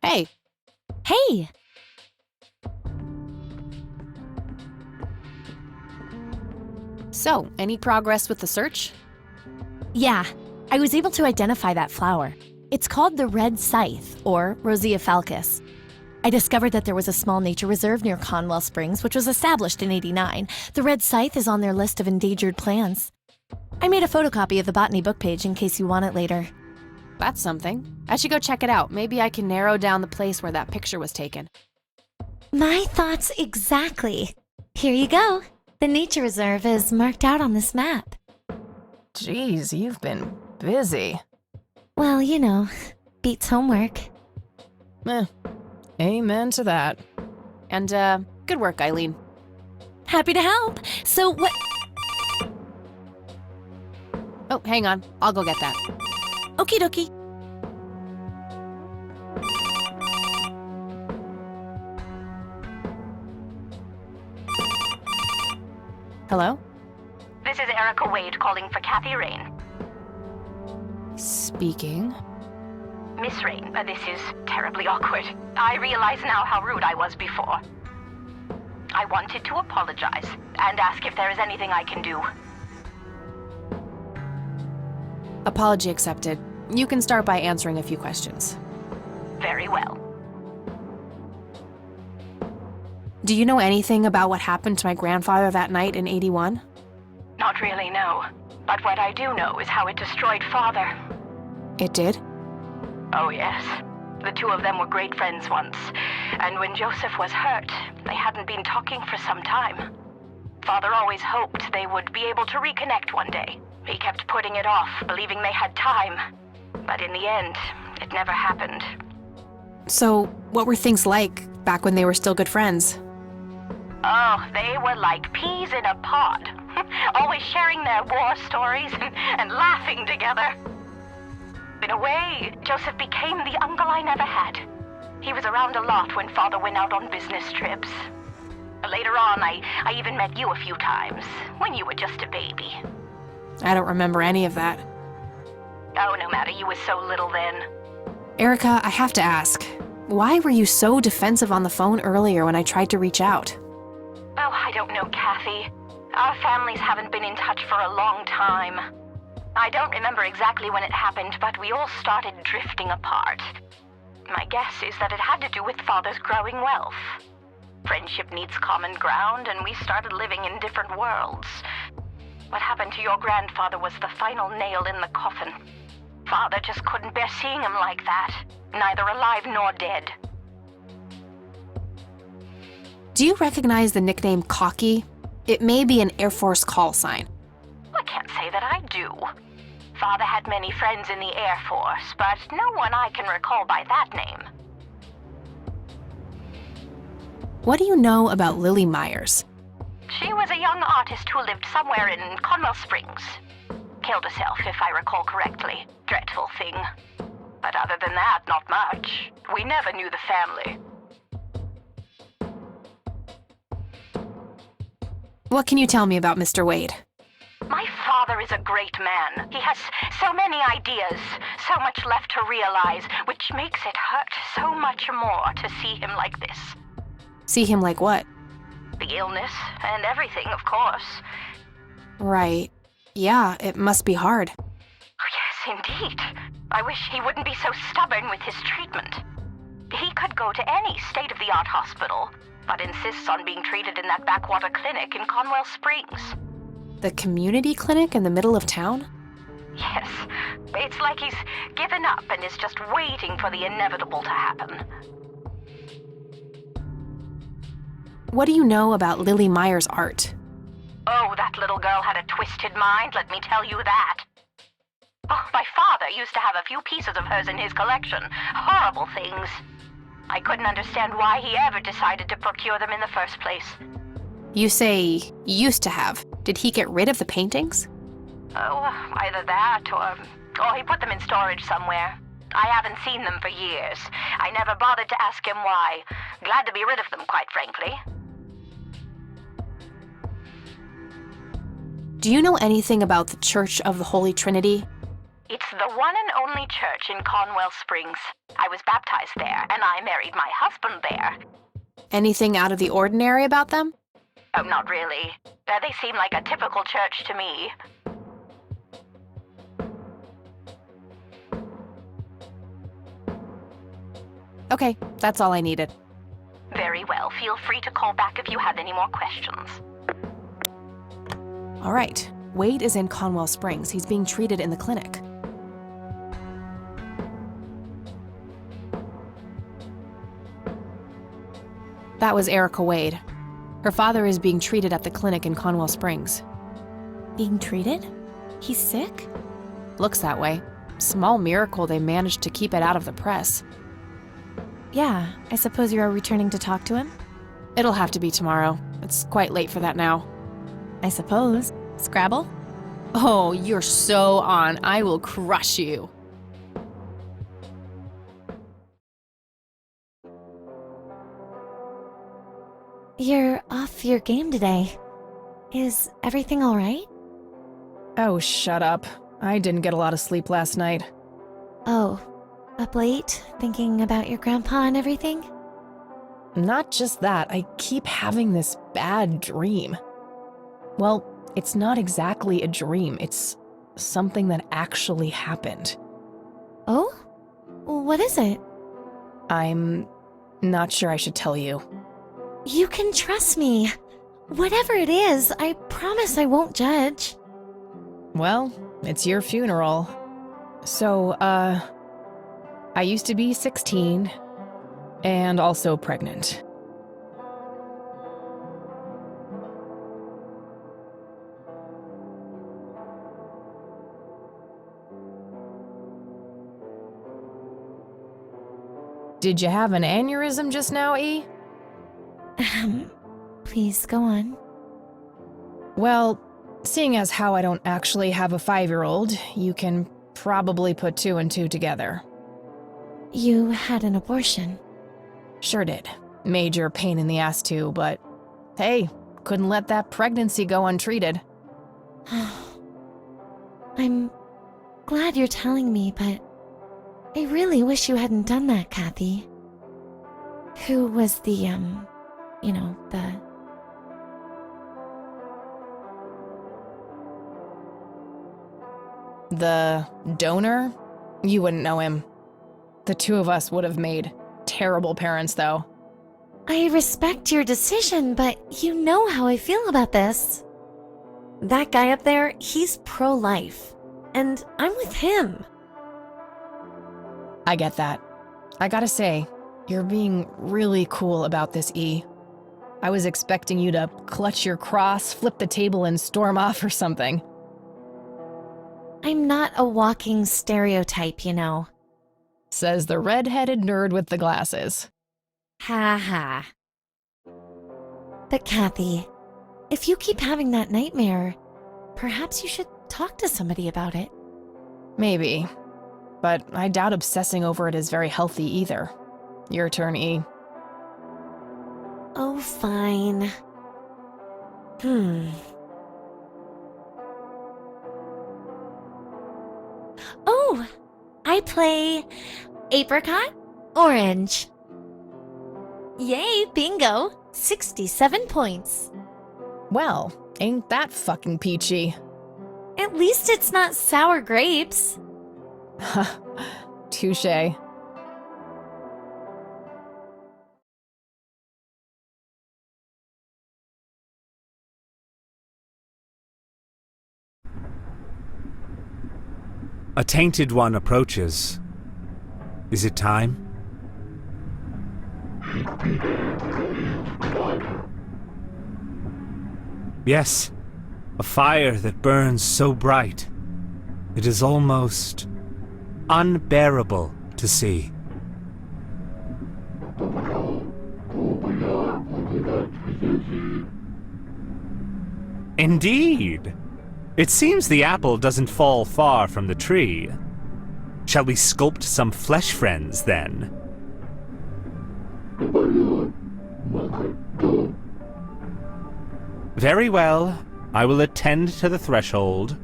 Hey. Hey! So, any progress with the search? Yeah, I was able to identify that flower. It's called the Red Scythe, or Rosea falcus. I discovered that there was a small nature reserve near Conwell Springs, which was established in '89. The Red Scythe is on their list of endangered plants. I made a photocopy of the botany book page in case you want it later. That's something. I should go check it out. Maybe I can narrow down the place where that picture was taken. My thoughts exactly. Here you go. The nature reserve is marked out on this map. Geez, you've been busy. Well, you know, beats homework. Amen to that. And, good work, Eileen. Happy to help. So what... Oh, hang on. I'll go get that. Okie dokie. Hello? This is Erica Wade calling for Kathy Rain. Speaking. Miss Rain, this is terribly awkward. I realize now how rude I was before. I wanted to apologize and ask if there is anything I can do. Apology accepted. You can start by answering a few questions. Very well. Do you know anything about what happened to my grandfather that night in '81? Not really, no. But what I do know is how it destroyed Father. It did? Oh, yes. The two of them were great friends once. And when Joseph was hurt, they hadn't been talking for some time. Father always hoped they would be able to reconnect one day. He kept putting it off, believing they had time. But in the end, it never happened. So, what were things like back when they were still good friends? Oh, they were like peas in a pod. Always sharing their war stories and laughing together. In a way, Joseph became the uncle I never had. He was around a lot when Father went out on business trips. Later on, I even met you a few times, when you were just a baby. I don't remember any of that. Oh, no matter, you were so little then. Erica, I have to ask, why were you so defensive on the phone earlier when I tried to reach out? Oh, I don't know, Kathy. Our families haven't been in touch for a long time. I don't remember exactly when it happened, but we all started drifting apart. My guess is that it had to do with Father's growing wealth. Friendship needs common ground, and we started living in different worlds. What happened to your grandfather was the final nail in the coffin. Father just couldn't bear seeing him like that, neither alive nor dead. Do you recognize the nickname Cocky? It may be an Air Force call sign. I can't say that I do. Father had many friends in the Air Force, but no one I can recall by that name. What do you know about Lily Myers? She was a young artist who lived somewhere in Conwell Springs. Killed herself, if I recall correctly. Dreadful thing. But other than that, not much. We never knew the family. What can you tell me about Mr. Wade? My father is a great man. He has so many ideas, so much left to realize, which makes it hurt so much more to see him like this. See him like what? The illness and everything, of course. Right. Yeah, it must be hard. Yes, indeed. I wish he wouldn't be so stubborn with his treatment. He could go to any state-of-the-art hospital, but insists on being treated in that backwater clinic in Conwell Springs. The community clinic in the middle of town? Yes. It's like he's given up and is just waiting for the inevitable to happen. What do you know about Lily Myers' art? Oh, that little girl had a twisted mind, let me tell you that. Oh, my father used to have a few pieces of hers in his collection. Horrible things. I couldn't understand why he ever decided to procure them in the first place. You say used to have. Did he get rid of the paintings? Oh, either that or he put them in storage somewhere. I haven't seen them for years. I never bothered to ask him why. Glad to be rid of them, quite frankly. Do you know anything about the Church of the Holy Trinity? It's the one and only church in Conwell Springs. I was baptized there, and I married my husband there. Anything out of the ordinary about them? Oh, not really. They seem like a typical church to me. Okay, that's all I needed. Very well. Feel free to call back if you have any more questions. All right, Wade is in Conwell Springs. He's being treated in the clinic. That was Erica Wade. Her father is being treated at the clinic in Conwell Springs. Being treated? He's sick? Looks that way. Small miracle they managed to keep it out of the press. Yeah, I suppose you are returning to talk to him? It'll have to be tomorrow. It's quite late for that now. I suppose. Scrabble? Oh, you're so on. I will crush you. You're off your game today. Is everything all right? Oh, shut up. I didn't get a lot of sleep last night. Oh, up late, thinking about your grandpa and everything? Not just that, I keep having this bad dream. Well, it's not exactly a dream, it's something that actually happened. Oh? What is it? I'm not sure I should tell you. You can trust me. Whatever it is, I promise I won't judge. Well, it's your funeral. So, I used to be 16 and also pregnant. Did you have an aneurysm just now, E? Please go on. Well, seeing as how I don't actually have a 5-year-old, you can probably put 2 and 2 together. You had an abortion. Sure did. Major pain in the ass too, but hey, couldn't let that pregnancy go untreated. I'm glad you're telling me, but I really wish you hadn't done that, Kathy. Who was the, The donor? You wouldn't know him. The two of us would have made terrible parents, though. I respect your decision, but you know how I feel about this. That guy up there, he's pro-life, and I'm with him. I get that. I gotta say, you're being really cool about this, E. I was expecting you to clutch your cross, flip the table, and storm off or something. I'm not a walking stereotype, you know. Says the red-headed nerd with the glasses. Ha ha. But Kathy, if you keep having that nightmare, perhaps you should talk to somebody about it. Maybe. But I doubt obsessing over it is very healthy either. Your turn, E. Oh, fine. Oh, I play apricot, orange. Yay, bingo! 67 points. Well, ain't that fucking peachy? At least it's not sour grapes. Touché. A tainted one approaches. Is it time? Yes, a fire that burns so bright. It is almost unbearable to see. Indeed! It seems the apple doesn't fall far from the tree. Shall we sculpt some flesh friends, then? Very well. I will attend to the threshold.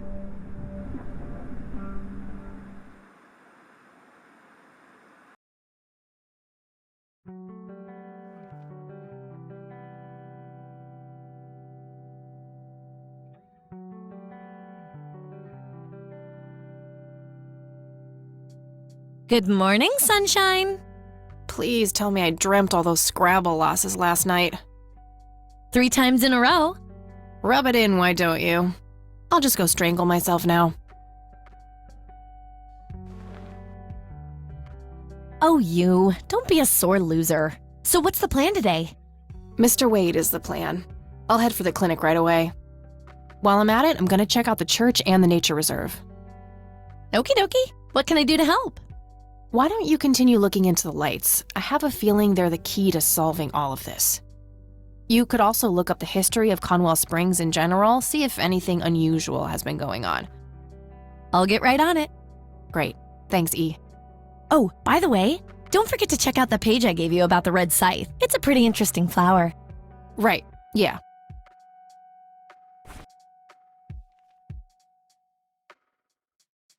Good morning, sunshine. Please tell me I dreamt all those Scrabble losses last night. 3 times in a row. Rub it in, why don't you? I'll just go strangle myself now. Oh, you. Don't be a sore loser. So what's the plan today? Mr. Wade is the plan. I'll head for the clinic right away. While I'm at it, I'm gonna check out the church and the nature reserve. Okie dokie. What can I do to help? Why don't you continue looking into the lights? I have a feeling they're the key to solving all of this. You could also look up the history of Conwell Springs in general, see if anything unusual has been going on. I'll get right on it. Great. Thanks, E. Oh, by the way, don't forget to check out the page I gave you about the red scythe. It's a pretty interesting flower. Right. Yeah.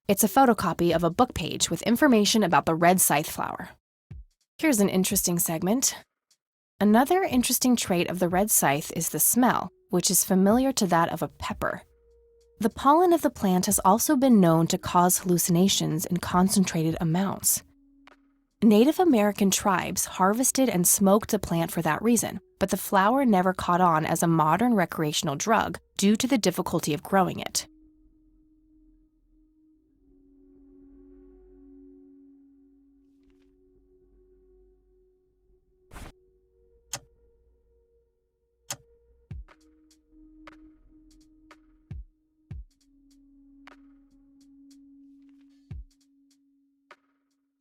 It's a photocopy of a book page with information about the red scythe flower. Here's an interesting segment. Another interesting trait of the red scythe is the smell, which is familiar to that of a pepper. The pollen of the plant has also been known to cause hallucinations in concentrated amounts. Native American tribes harvested and smoked the plant for that reason, but the flower never caught on as a modern recreational drug due to the difficulty of growing it.